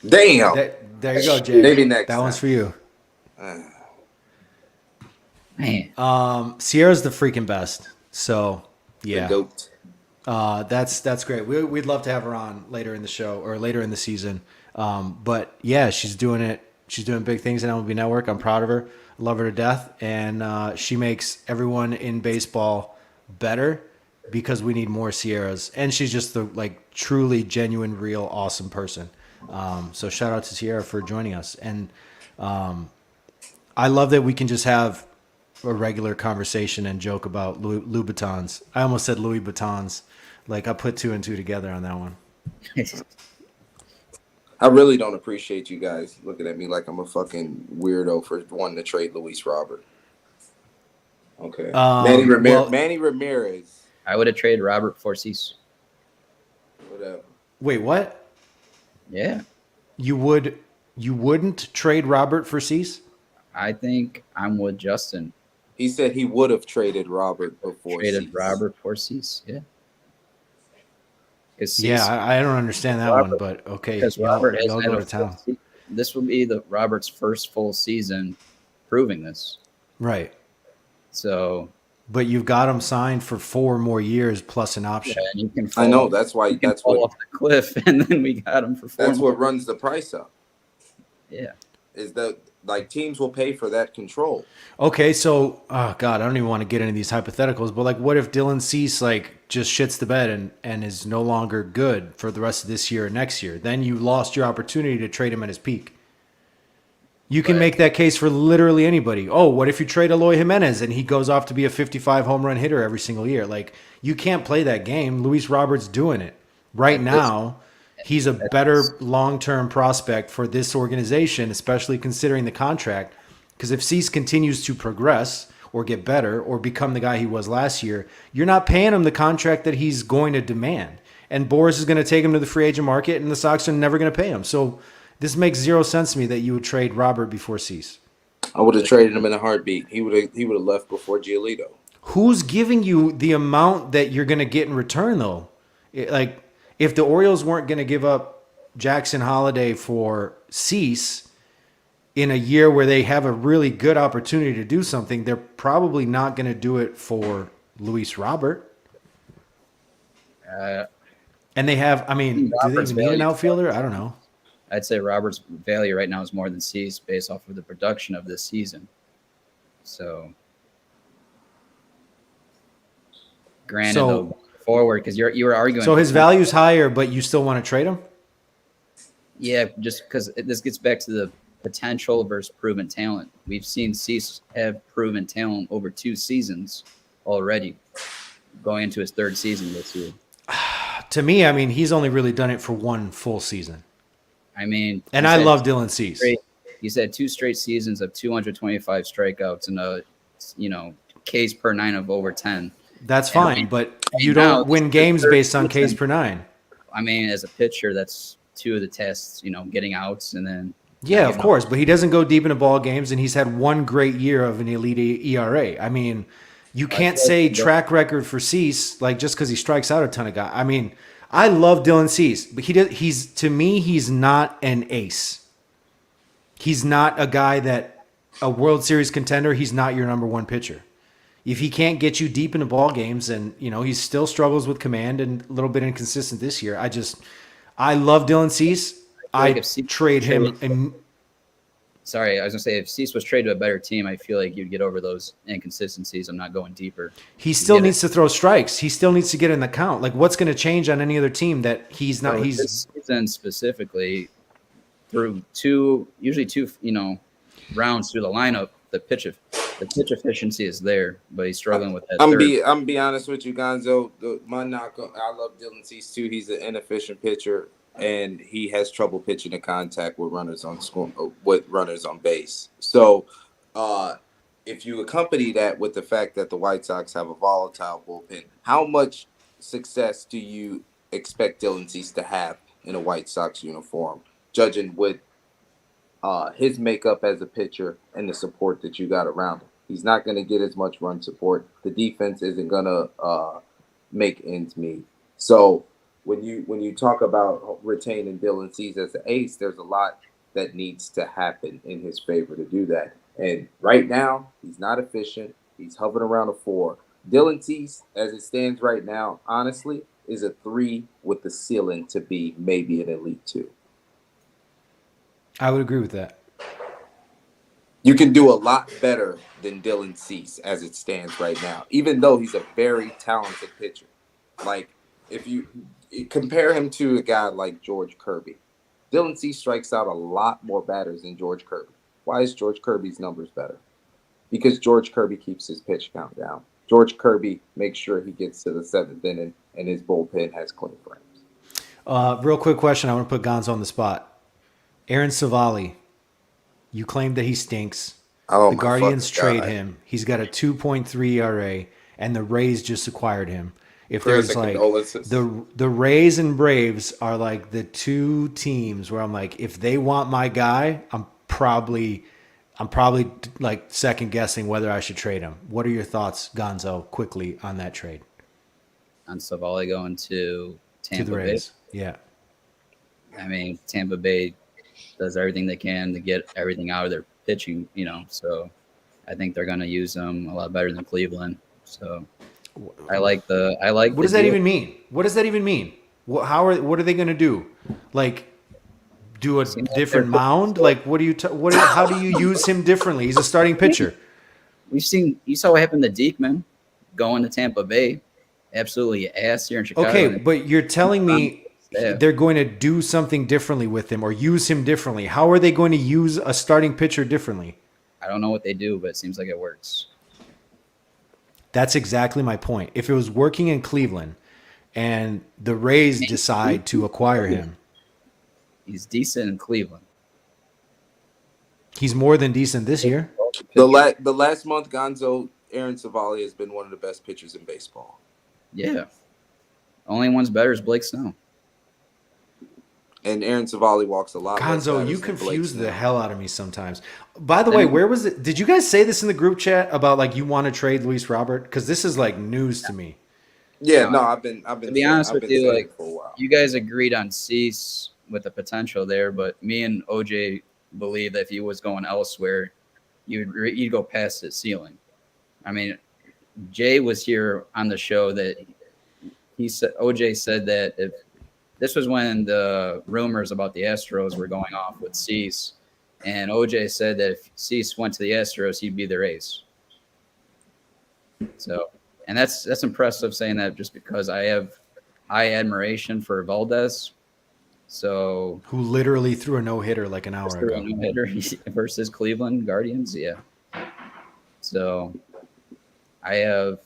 Damn. There you go, Jay. Maybe next that one's for you. Man. Sierra's the freaking best. So, yeah. The goat. That's great. We'd love to have her on later in the show or later in the season. But yeah, she's doing it. She's doing big things at MLB Network. I'm proud of her. Love her to death. And she makes everyone in baseball better because we need more Sierras. And she's just the like truly genuine, real, awesome person. So shout out to Siera for joining us. And I love that we can just have a regular conversation and joke about Louboutins. I almost said Louis Vuittons. Like I put 2 and 2 together on that one. I really don't appreciate you guys looking at me like I'm a fucking weirdo for wanting to trade Luis Robert. Okay. Well, Manny Ramirez. I would have traded Robert for Cease. Whatever. wait, what? Yeah, You wouldn't trade Robert for Cease? I think I'm with Justin. He said he would have traded Robert before Traded Cease. Robert for Cease. Yeah. Yeah, I don't understand that one, but okay, Because y'all Robert has go had to a town. this will be Robert's first full season proving this. Right. So But you've got him signed for 4 more years plus an option. yeah, and you can I know that's why that's fall what off the cliff, and then we got him for 4 that's more. what runs the price up. Yeah. Is that like teams will pay for that control? Okay, so oh god, I don't even want to get into these hypotheticals, but like what if Dylan Cease like just shits the bed and is no longer good for the rest of this year or next year? Then you lost your opportunity to trade him at his peak. You can make that case for literally anybody. Oh, what if you trade Eloy Jimenez and he goes off to be a 55 home run hitter every single year? Like you can't play that game. Luis Roberts doing it right now. He's a better long-term prospect for this organization, especially considering the contract. Because if Cease continues to progress or get better or become the guy he was last year, you're not paying him the contract that he's going to demand. And Boris is going to take him to the free agent market, and the Sox are never going to pay him. So this makes zero sense to me that you would trade Robert before Cease. I would have traded him in a heartbeat. He would have left before Giolito. Who's giving you the amount that you're going to get in return, though? Like, if the Orioles weren't going to give up Jackson Holiday for Cease in a year where they have a really good opportunity to do something, they're probably not going to do it for Luis Robert. And they have, I mean, do they even need an outfielder? I don't know. I'd say Robert's value right now is more than Cease based off of the production of this season. So, granted, though, forward, because you were arguing. So his value's higher, but you still want to trade him? Yeah, just because this gets back to the potential versus proven talent. We've seen Cease have proven talent over 2 seasons already, going into his 3rd season this year. To me, I mean, he's only really done it for 1 full season. I mean, and I love Dylan Cease. He's had 2 straight seasons of 225 strikeouts and a, Ks per 9 of over 10. That's fine, but you don't win games based on Ks per 9. I mean, as a pitcher, that's 2 of the tests, getting outs and then. Yeah, of course, but he doesn't go deep into ball games, and he's had 1 great year of an elite ERA. I mean, you can't say track record for Cease like just because he strikes out a ton of guys. I mean, I love Dylan Cease, but to me, he's not an ace. He's not a guy that a World Series contender. He's not your number 1 pitcher. If he can't get you deep into ball games, and he still struggles with command and a little bit inconsistent this year. I love Dylan Cease. I trade him. Sorry, I was gonna say if Cease was traded to a better team, I feel like you'd get over those inconsistencies. I'm not going deeper. He still needs to throw strikes. He still needs to get in the count. Like, what's going to change on any other team that he's not? He's this season specifically through usually two rounds through the lineup. The pitch efficiency is there, but he's struggling with that. I'm be honest with you, Gonzo. My knock, I love Dylan Cease too. He's an inefficient pitcher, and he has trouble pitching to contact with runners on base. So, if you accompany that with the fact that the White Sox have a volatile bullpen, how much success do you expect Dylan Cease to have in a White Sox uniform, judging with his makeup as a pitcher and the support that you got around him? He's not going to get as much run support. The defense isn't going to make ends meet. So when you talk about retaining Dylan Cease as an ace, there's a lot that needs to happen in his favor to do that. And right now, he's not efficient. He's hovering around a 4. Dylan Cease, as it stands right now, honestly, is a 3 with the ceiling to be maybe an elite 2. I would agree with that. You can do a lot better than Dylan Cease as it stands right now, even though he's a very talented pitcher. Like, if you compare him to a guy like George Kirby, Dylan Cease strikes out a lot more batters than George Kirby. Why is George Kirby's numbers better? Because George Kirby keeps his pitch count down. George Kirby makes sure he gets to the 7th inning and his bullpen has clean frames. Real quick question. I want to put Gonzo on the spot. Aaron Savali, you claim that he stinks. Oh, The my Guardians fucking trade God. him. He's got a 2.3 ERA, and the Rays just acquired him. If Prayers there's and like condolences. the Rays and Braves are like the two teams where I'm like, if they want my guy, I'm probably like second guessing whether I should trade him. What are your thoughts, Gonzo, quickly on that trade On Savali going to to the Tampa Bay. Rays? Yeah. I mean, Tampa Bay does everything they can to get everything out of their pitching, so I think they're going to use them a lot better than Cleveland. So I like the What does that deal. even mean? What does that even mean? What are they going to do? Like do a Seems like different they're- mound? Like how do you use him differently? He's a starting pitcher. You saw what happened to Diekman going to Tampa Bay, absolutely ass here in Chicago. Okay, but you're telling me Yeah. they're going to do something differently with him or use him differently. How are they going to use a starting pitcher differently? I don't know what they do, but it seems like it works. That's exactly my point. If it was working in Cleveland and the Rays decide to acquire him, He's decent in Cleveland. he's more than decent this year. The last month, Gonzo, Aaron Savali has been one of the best pitchers in baseball. Yeah. Only one's better is Blake Snow. And Aaron Savali walks a lot. less Gonzo, batters you than Blake confuse the Snell. hell out of me sometimes. By the way, where was it? Did you guys say this in the group chat about like you want to trade Luis Robert? Because this is like news to me. Yeah, no, I've been. To be honest with you, like for a while. you guys agreed on Cease with the potential there, but me and OJ believe that if he was going elsewhere, you'd go past his ceiling. I mean, Jay was here on the show that OJ said that if this was when the rumors about the Astros were going off with Cease, and OJ said that if Cease went to the Astros, he'd be their ace. So, and that's impressive saying that just because I have high admiration for Valdez. So, Who literally threw a no-hitter like an hour ago. no-hitter versus Cleveland Guardians, yeah. So, I have,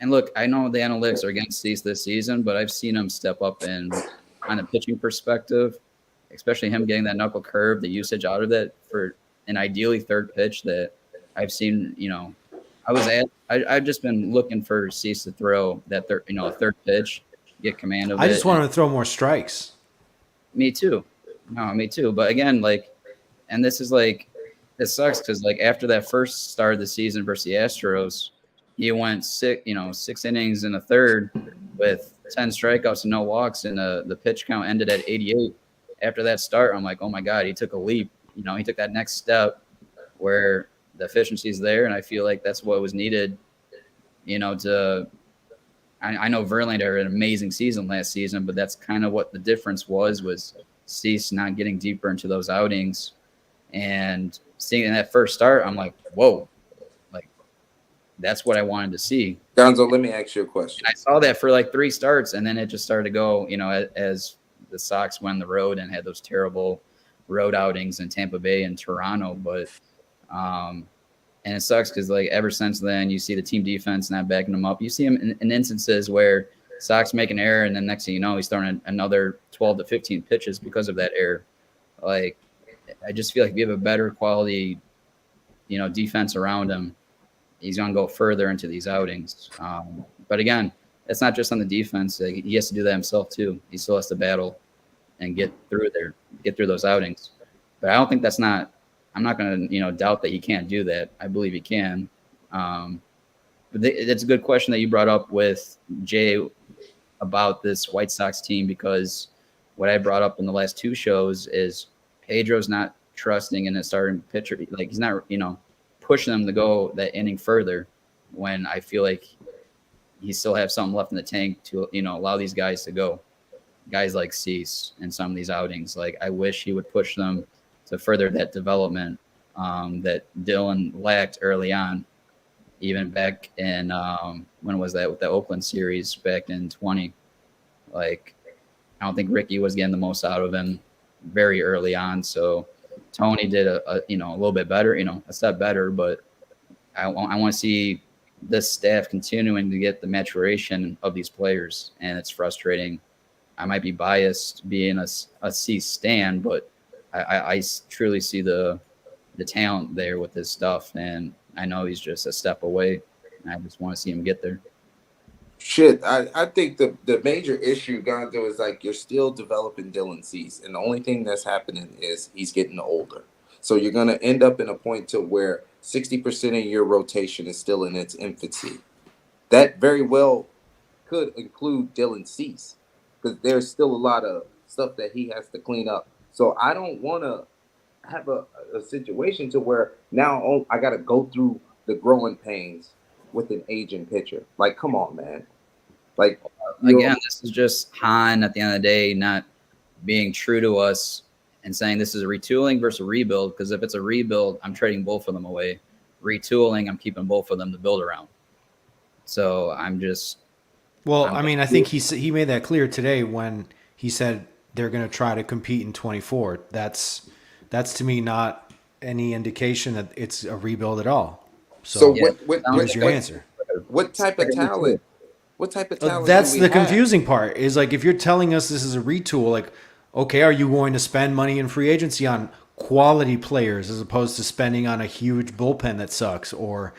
and look, I know the analytics are against Cease this season, but I've seen him step up on a pitching perspective, especially him getting that knuckle curve, the usage out of it for an ideally third pitch that I've seen. I've just been looking for Cease to throw that third pitch, get command of it. I just want him to throw more strikes. Me too. No, me too. But again, and this is it sucks because after that first start of the season versus the Astros, he went 6 innings in a third with 10 strikeouts and no walks, and the pitch count ended at 88. After that start, I'm like, oh my God, he took a leap. He took that next step where the efficiency is there, and I feel like that's what was needed. I know Verlander had an amazing season last season, but that's kind of what the difference was Cease not getting deeper into those outings. And seeing in that first start, I'm like, whoa, that's what I wanted to see. Gonzo, let me ask you a question. And I saw that for 3 starts, and then it just started to go, as the Sox went on the road and had those terrible road outings in Tampa Bay and Toronto. But, and it sucks because ever since then, you see the team defense not backing them up. You see him in instances where Sox make an error, and then next thing you know, he's throwing another 12 to 15 pitches because of that error. I just feel like if you have a better quality, defense around him, he's going to go further into these outings. But again, it's not just on the defense. He has to do that himself too. He still has to battle and get through those outings. But I don't think I'm not going to, doubt that he can't do that. I believe he can. But it's a good question that you brought up with Jay about this White Sox team, because what I brought up in the last 2 shows is Pedro's not trusting in a starting pitcher. He's not, pushing them to go that inning further when I feel like he still have something left in the tank to, allow these guys to go. Guys like Cease in some of these outings. I wish he would push them to further that development that Dylan lacked early on, even back in, when was that, with the Oakland series back in 20. I don't think Ricky was getting the most out of him very early on. So Tony did a little bit better, a step better, but I want to see this staff continuing to get the maturation of these players, and it's frustrating. I might be biased being a C stan, but I truly see the the talent there with his stuff, and I know he's just a step away. And I just want to see him get there. Shit, I think the major issue, Gonzo, is like you're still developing Dylan Cease, and the only thing that's happening is he's getting older. So you're gonna end up in a point to where 60% of your rotation is still in its infancy. That very well could include Dylan Cease because there's still a lot of stuff that he has to clean up. So I don't want to have a situation to where now I got to go through the growing pains with an aging pitcher. Like, come on, man. Like, again, this is just Hahn at the end of the day not being true to us and saying this is a retooling versus a rebuild. Because if it's a rebuild, I'm trading both of them away. Retooling, I'm keeping both of them to build around. So I'm just. Well, I mean, I think he made that clear today when he said they're going to try to compete in 24. That's to me not any indication that it's a rebuild at all. So there's your answer. What type of talent? What type of talent? That's the confusing part. Is like if you're telling us this is a retool, like, okay, are you going to spend money in free agency on quality players as opposed to spending on a huge bullpen that sucks or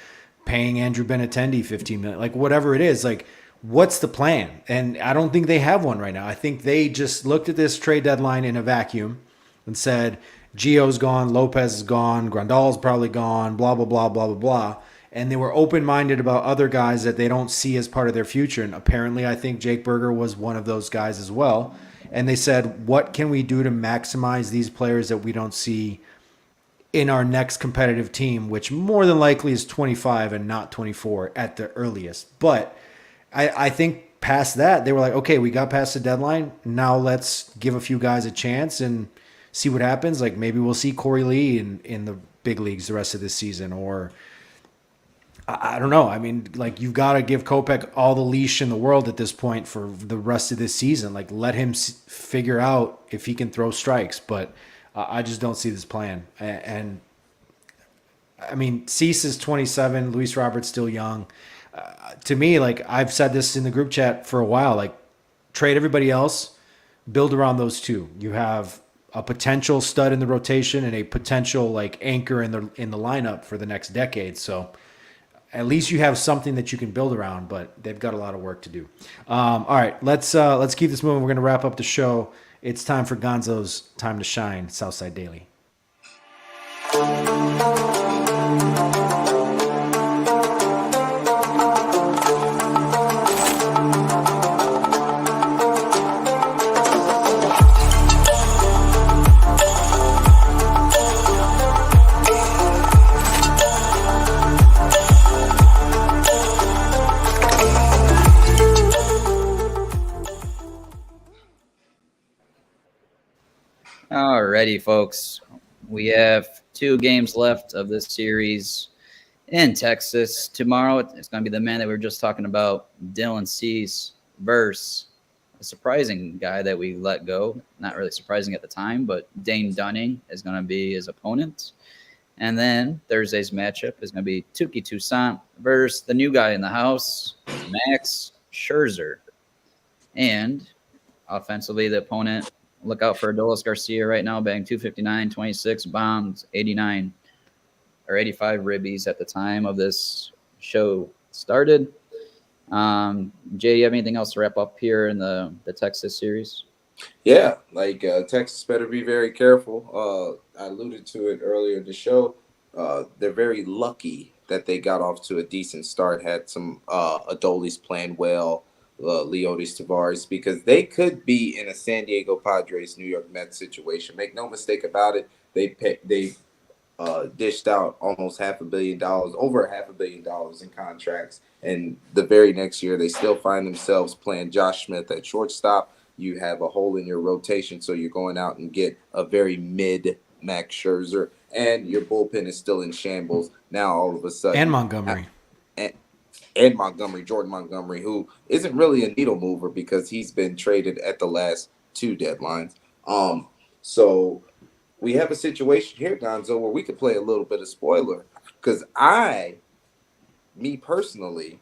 paying Andrew Benintendi $15 million, like whatever it is, like. What's the plan? And I don't think they have one right now. I think they just looked at this trade deadline in a vacuum and said, Gio's gone, Lopez is gone, Grandal's probably gone, blah, blah, blah, blah, blah, blah. And they were open-minded about other guys that they don't see as part of their future. And apparently I think Jake Berger was one of those guys as well. And they said, what can we do to maximize these players that we don't see in our next competitive team, which more than likely is 25 and not 24 at the earliest. But I think past that, they were like, okay, we got past the deadline. Now let's give a few guys a chance and see what happens. Like maybe we'll see Corey Lee in the big leagues the rest of this season. Or I don't know. I mean, like you've got to give Kopech all the leash in the world at this point for the rest of this season. Like let him figure out if he can throw strikes. But I just don't see this plan. And I mean, Cease is 27. Luis Robert's still young. To me, like I've said this in the group chat for a while, like trade everybody else, build around those two. You have a potential stud in the rotation and a potential like anchor in the lineup for the next decade. So at least you have something that you can build around, but they've got a lot of work to do. All right, let's keep this moving. We're going to wrap up the show. It's time for Gonzo's Time to Shine, Southside Daily. Alrighty, folks. We have 2 games left of this series in Texas. Tomorrow, it's going to be the man that we were just talking about, Dylan Cease, versus a surprising guy that we let go. Not really surprising at the time, but Dane Dunning is going to be his opponent. And then Thursday's matchup is going to be Touki Toussaint versus the new guy in the house, Max Scherzer. And offensively, the opponent, look out for Adolis Garcia right now, batting 259, 26 bombs, 89 or 85 ribbies at the time of this show started. Jay, you have anything else to wrap up here in the Texas series? Yeah, like Texas better be very careful. I alluded to it earlier in the show. They're very lucky that they got off to a decent start, had some Adolis playing well, Leodis Tavares, because they could be in a San Diego Padres, New York Mets situation. Make no mistake about it. They dished out almost $500 million, over $500 million in contracts. And the very next year, they still find themselves playing Josh Smith at shortstop. You have a hole in your rotation, so you're going out and get a very mid Max Scherzer, and your bullpen is still in shambles. Now, all of a sudden. And Montgomery. And Montgomery, Jordan Montgomery, who isn't really a needle mover because he's been traded at the last 2 deadlines. So we have a situation here, Gonzo, where we could play a little bit of spoiler. Because me personally,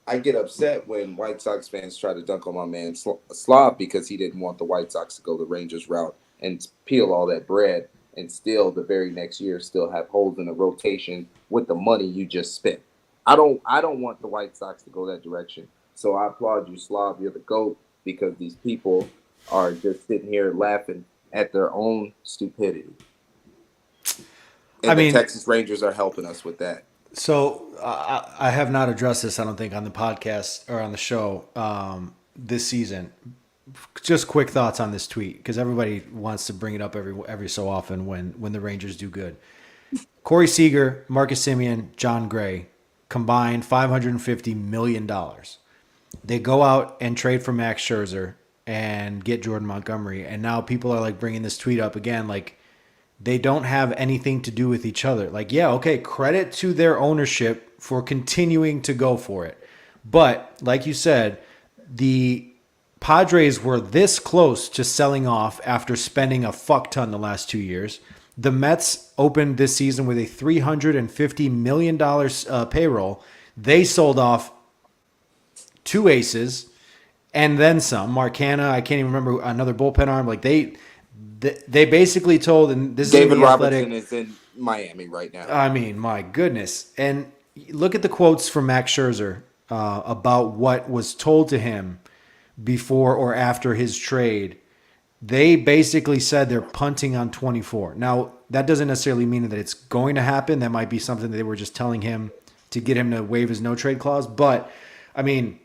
I get upset when White Sox fans try to dunk on my man Slav because he didn't want the White Sox to go the Rangers route and peel all that bread and still the very next year still have holes in the rotation with the money you just spent. I don't want the White Sox to go that direction. So I applaud you, Slav. You're the GOAT, because these people are just sitting here laughing at their own stupidity. And the Texas Rangers are helping us with that. So I have not addressed this, I don't think, on the podcast or on the show this season. Just quick thoughts on this tweet, because everybody wants to bring it up every so often when the Rangers do good. Corey Seager, Marcus Semien, John Gray combined $550 million. They go out and trade for Max Scherzer and get Jordan Montgomery, and now people are like bringing this tweet up again, like they don't have anything to do with each other. Like, yeah, okay, credit to their ownership for continuing to go for it. But like you said, the Padres were this close to selling off after spending a fuck ton the last 2 years. The Mets opened this season with a $350 million payroll. They sold off 2 aces and then some. Marcana, I can't even remember, another bullpen arm. Like they basically told, and this David is Robertson is in Miami right now. I mean, my goodness. And look at the quotes from Max Scherzer about what was told to him before or after his trade. They basically said they're punting on 24. Now, that doesn't necessarily mean that it's going to happen. That might be something that they were just telling him to get him to waive his no-trade clause. But, I mean,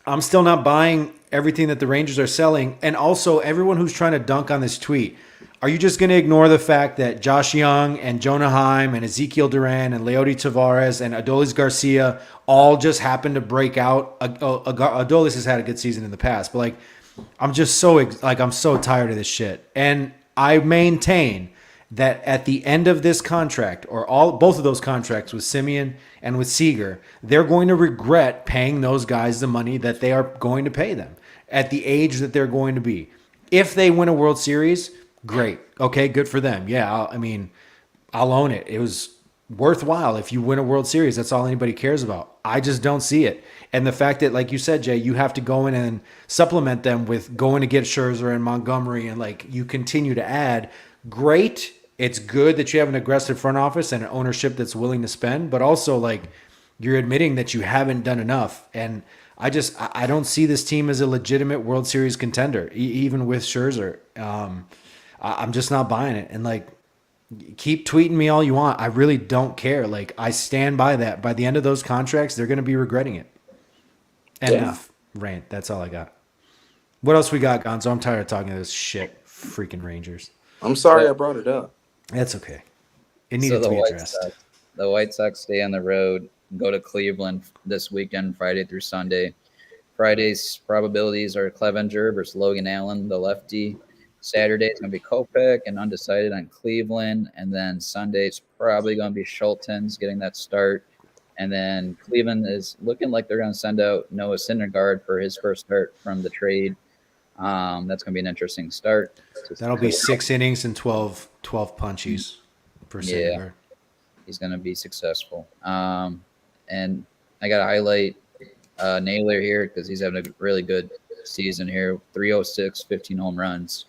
I'm still not buying everything that the Rangers are selling. And also, everyone who's trying to dunk on this tweet, are you just going to ignore the fact that Josh Young and Jonah Heim and Ezekiel Duran and Leody Tavares and Adolis Garcia all just happened to break out? Adolis has had a good season in the past, but like, I'm just I'm so tired of this shit. And I maintain that at the end of this contract, or both of those contracts with Semien and with Seager, they're going to regret paying those guys the money that they are going to pay them at the age that they're going to be. If they win a World Series, great. Okay, good for them. Yeah, I'll own it. It was worthwhile if you win a World Series. That's all anybody cares about. I just don't see it. And the fact that, like you said, Jay, you have to go in and supplement them with going to get Scherzer and Montgomery, and like you continue to add, great. It's good that you have an aggressive front office and an ownership that's willing to spend, but also like you're admitting that you haven't done enough. And I don't see this team as a legitimate World Series contender, even with Scherzer. I'm just not buying it. And like, keep tweeting me all you want. I really don't care. Like, I stand by that. By the end of those contracts, they're going to be regretting it. End of rant. That's all I got. What else we got, Gonzo? I'm tired of talking to this shit. Freaking Rangers. I'm sorry I brought it up. That's okay. It needed to be addressed. The White Sox stay on the road, go to Cleveland this weekend, Friday through Sunday. Friday's probabilities are Clevenger versus Logan Allen, the lefty. Saturday it's going to be Kopech and undecided on Cleveland. And then Sunday it's probably going to be Schultens getting that start. And then Cleveland is looking like they're going to send out Noah Syndergaard for his first start from the trade. That's going to be an interesting start. That'll be 6 innings and 12 punchies for Syndergaard. Yeah, he's going to be successful. And I got to highlight Naylor here because he's having a really good season here. 306, 15 home runs,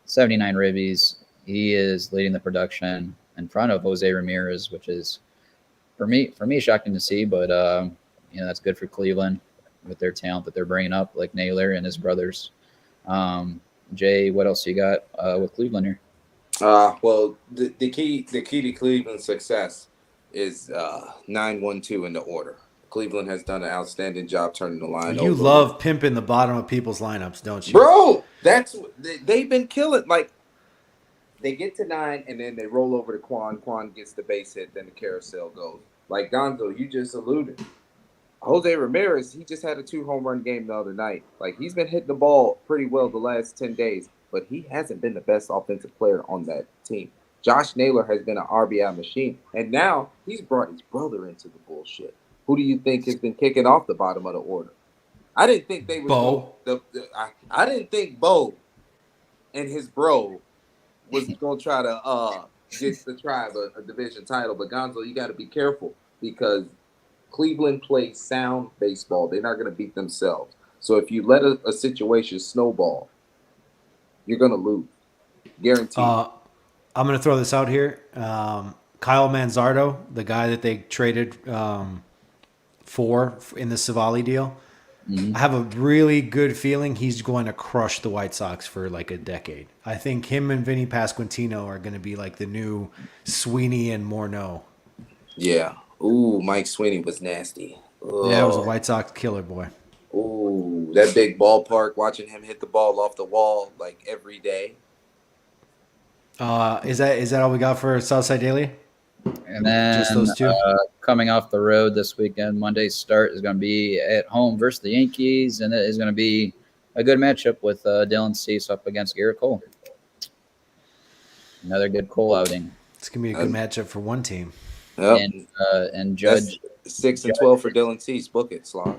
79 ribbies. He is leading the production in front of Jose Ramirez, which is for me shocking to see, but that's good for Cleveland with their talent that they're bringing up, like Naylor and his brothers. Jay, what else you got with Cleveland here? Well, the key to Cleveland's success is 9-1-2 in the order. Cleveland has done an outstanding job turning the line over. You love pimping the bottom of people's lineups, don't you? Bro, they've been killing. Like, they get to 9, and then they roll over to Quan. Quan gets the base hit, then the carousel goes. Like, Gonzo, you just alluded. Jose Ramirez, he just had a 2-home-run game the other night. Like, he's been hitting the ball pretty well the last 10 days, but he hasn't been the best offensive player on that team. Josh Naylor has been an RBI machine, and now he's brought his brother into the bullshit. Who do you think has been kicking off the bottom of the order? I didn't think they would. Bo. I didn't think Bo and his bro was going to try to get the Tribe a division title. But Gonzo, you got to be careful because Cleveland plays sound baseball. They're not going to beat themselves. So if you let a situation snowball, you're going to lose. Guaranteed. I'm going to throw this out here. Kyle Manzardo, the guy that they traded for in the Savali deal, I have a really good feeling he's going to crush the White Sox for like a decade. I think him and Vinny Pasquantino are going to be like the new Sweeney and Morneau. Yeah. Ooh, Mike Sweeney was nasty. Ugh. Yeah, it was a White Sox killer, boy. Ooh, that big ballpark, watching him hit the ball off the wall like every day. Is that all we got for Southside Daily? And then Just those two? Coming off the road this weekend, Monday's start is going to be at home versus the Yankees, and it is going to be a good matchup with Dylan Cease up against Garrett Cole. Another good Cole outing. It's going to be a good matchup for one team. Yep. And Judge. That's 6 and 12 for Dylan Cease. Book it, Slav.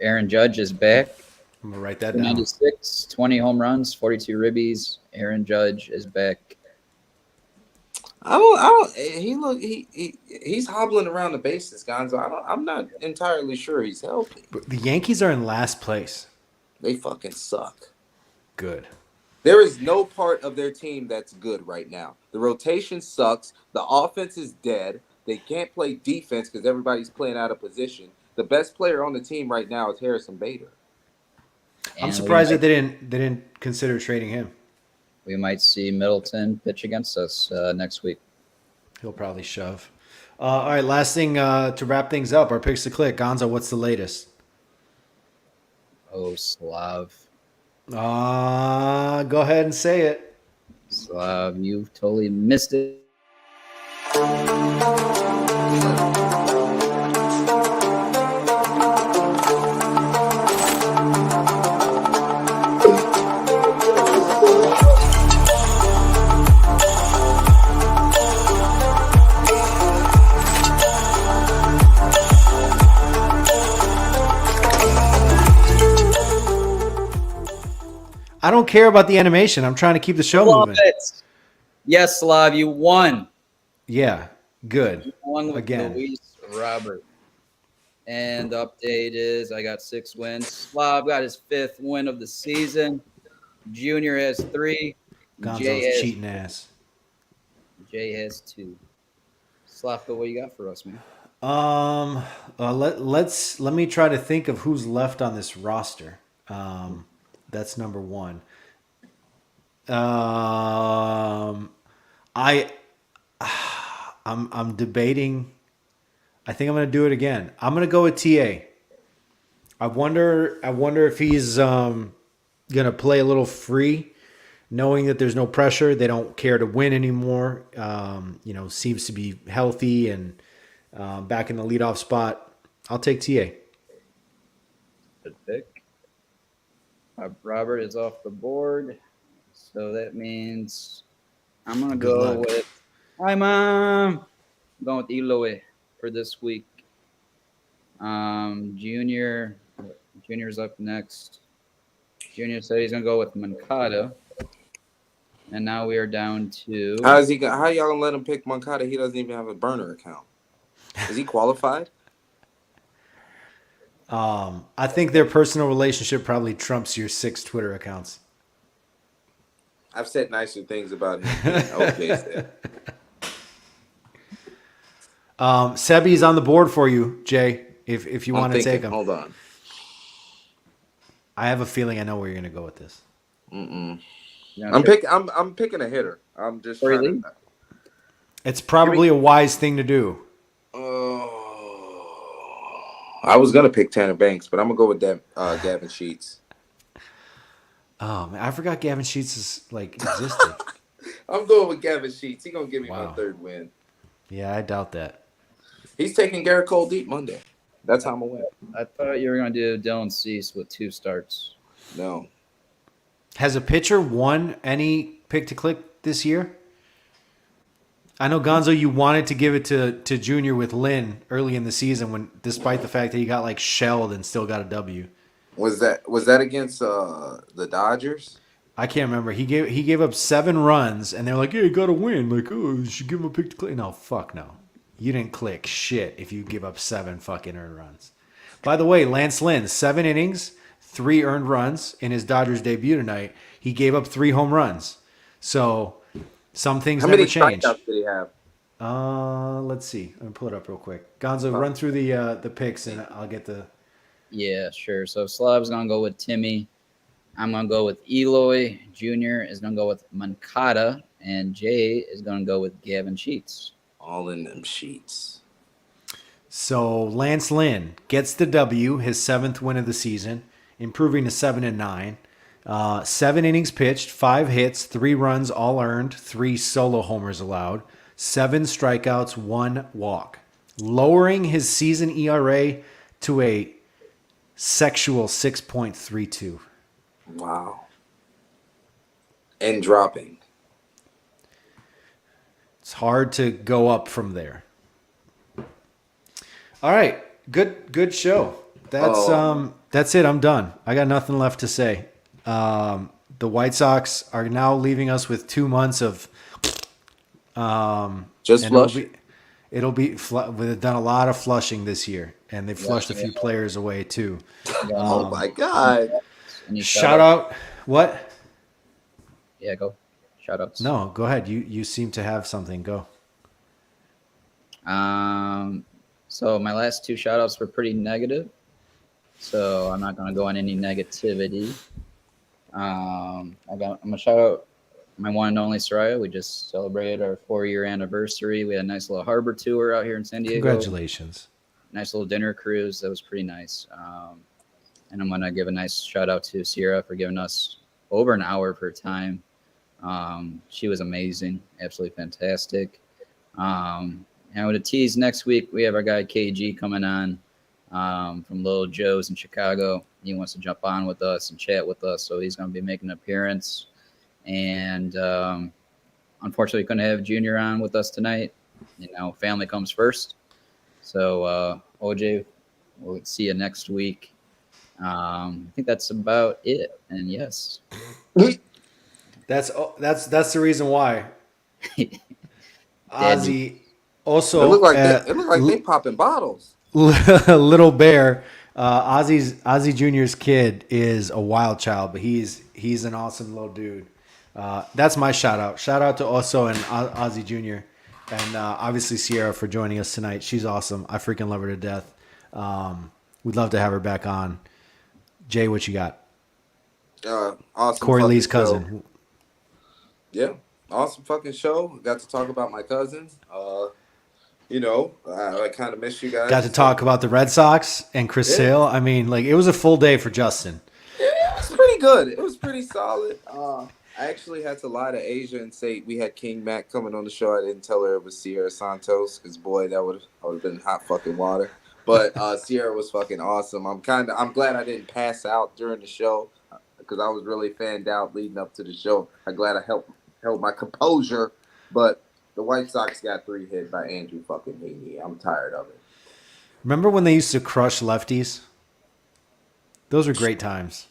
Aaron Judge is back. I'm going to write that down. 96, 20 home runs, 42 ribbies. Aaron Judge is back. He's hobbling around the bases, Gonzo. I'm not entirely sure he's healthy. But the Yankees are in last place. They fucking suck. Good. There is no part of their team that's good right now. The rotation sucks. The offense is dead. They can't play defense because everybody's playing out of position. The best player on the team right now is Harrison Bader. I'm surprised that they didn't consider trading him. We might see Middleton pitch against us next week. He'll probably shove. All right, last thing to wrap things up. Our picks to click. Gonzo, what's the latest? Oh, Slav. Go ahead and say it. Slav, you've totally missed it. I don't care about the animation. I'm trying to keep the show moving. It. Yes, Slav, you won. Yeah, good. You won with Again. Luis Robert. And the update is I got 6 wins. Slav got his 5th win of the season. Junior has 3. Gonzo's cheating ass. Jay has 2. Slavko, what you got for us, man? Let me try to think of who's left on this roster. That's number one. I'm debating. I think I'm going to do it again. I'm going to go with TA. I wonder if he's going to play a little free, knowing that there's no pressure. They don't care to win anymore. Seems to be healthy and back in the leadoff spot. I'll take TA. Good pick. Robert is off the board, so that means I'm gonna go with. Hi, Mom. I'm going with Eloy for this week. Junior's up next. Junior said he's gonna go with Mancada, and now we are down to. How y'all gonna let him pick Moncada? He doesn't even have a burner account. Is he qualified? I think their personal relationship probably trumps your 6 Twitter accounts. I've said nicer things about him. Okay, Sebi's on the board for you, Jay, if you want to take him. Hold on. I have a feeling I know where you're going to go with this. I'm picking a hitter. I'm just trying to. It's probably a wise thing to do. I was gonna pick Tanner Banks, but I'm gonna go with that Gavin Sheets. Oh man, I forgot Gavin Sheets existed. I'm going with Gavin Sheets. He's gonna give me my 3rd win. Yeah, I doubt that. He's taking Garrett Cole deep Monday. That's how I'm gonna win. I thought you were gonna do Dylan Cease with 2 starts. No. Has a pitcher won any pick to click this year? I know, Gonzo, you wanted to give it to Junior with Lynn early in the season, despite the fact that he got shelled and still got a W. Was that against the Dodgers? I can't remember. He gave up 7 runs, and they're like, "Yeah, you got to win." You should give him a pick to click. No, fuck no. You didn't click shit if you give up 7 fucking earned runs. By the way, Lance Lynn, 7 innings, 3 earned runs in his Dodgers debut tonight. He gave up 3 home runs. So some things How never many change. strikeouts did he have? Let's see. Let me pull it up real quick. Gonzo, run through the picks, and I'll get the. Yeah, sure. So Slav's gonna go with Timmy. I'm gonna go with Eloy. Junior is gonna go with Moncada, and Jay is gonna go with Gavin Sheets. All in them sheets. So Lance Lynn gets the W, his 7th win of the season, improving to 7-9. 7 innings pitched, 5 hits, 3 runs, all earned, 3 solo homers allowed, 7 strikeouts, 1 walk, lowering his season ERA to a sexual 6.32. Wow. And dropping. It's hard to go up from there. All right, good show. That's it. I'm done. I got nothing left to say. The White Sox are now leaving us with 2 months of Just flush. They've done a lot of flushing this year, and they've flushed a few players away too. Oh my God. Any Shout out. What? Yeah, go. Shout outs. No, go ahead. You seem to have something. Go. So my last 2 shout outs were pretty negative. So I'm not gonna go on any negativity. I'm gonna shout out my one and only Soraya. We just celebrated our 4-year anniversary. We had a nice little harbor tour out here in San Diego. Congratulations. Nice little dinner cruise. That was pretty nice. And I'm gonna give a nice shout out to Siera for giving us over an hour of her time. She was amazing, absolutely fantastic. And with a tease, next week we have our guy KG coming on from Little Joe's in Chicago. He wants to jump on with us and chat with us, so he's going to be making an appearance. And unfortunately, we couldn't have Junior on with us tonight. You know, family comes first. So OJ, we'll see you next week. I think that's about it. And yes, That's the reason why. Ozzy also It looked like they popping bottles. Little Bear, Ozzy Jr.'s kid is a wild child, but he's an awesome little dude. That's my shout out. Shout out to Oso and Ozzy Jr. and obviously Siera for joining us tonight. She's awesome. I freaking love her to death. We'd love to have her back on. Jay, what you got? Awesome. Corey Lee's show. cousin. Yeah, awesome fucking show. Got to talk about my cousin. I kind of miss you guys. Got to talk about the Red Sox and Chris Sale. I mean, like, it was a full day for Justin. Yeah, it was pretty good. It was pretty solid. I actually had to lie to Asia and say we had King Mac coming on the show. I didn't tell her it was Siera Santos because, boy, that would have been hot fucking water. But Siera was fucking awesome. I'm glad I didn't pass out during the show because I was really fanned out leading up to the show. I'm glad I held my composure, but the White Sox got 3 hit by Andrew fucking Heaney. I'm tired of it. Remember when they used to crush lefties? Those were great times.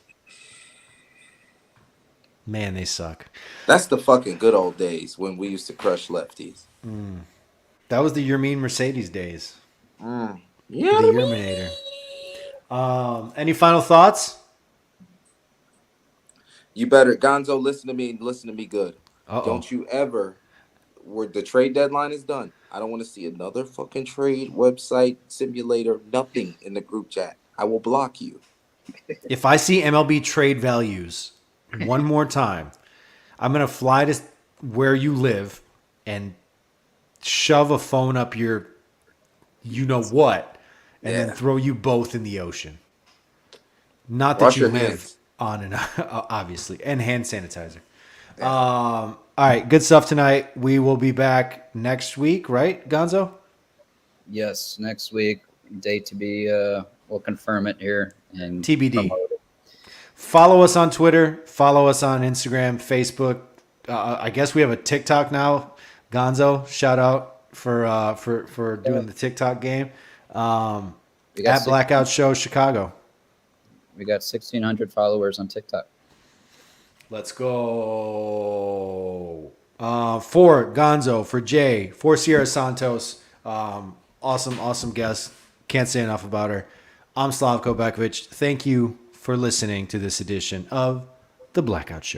Man, they suck. That's the fucking good old days when we used to crush lefties. That was the Yermin Mercedes days. Yeah, The Yerminator. Any final thoughts? You better, Gonzo, listen to me and listen to me good. Uh-oh. Don't you ever, where the trade deadline is done, I don't want to see another fucking trade website, simulator, nothing in the group chat. I will block you. If I see MLB trade values one more time, I'm going to fly to where you live and shove a phone up your you-know-what and then throw you both in the ocean. Not that Wash you your live hands. on and obviously, and hand sanitizer. All right, good stuff tonight. We will be back next week, right, Gonzo? yes, next week, date to be, we'll confirm it here. And TBD. promote it. Follow us on Twitter. Follow us on Instagram, Facebook. I guess we have a TikTok now. Gonzo, shout out for doing the TikTok game. At Blackout Show Chicago. We got 1,600 followers on TikTok. Let's go. For Gonzo, for Jay, for Siera Santos. Awesome guest. Can't say enough about her. I'm Slavko Bekovic. Thank you for listening to this edition of The Blackout Show.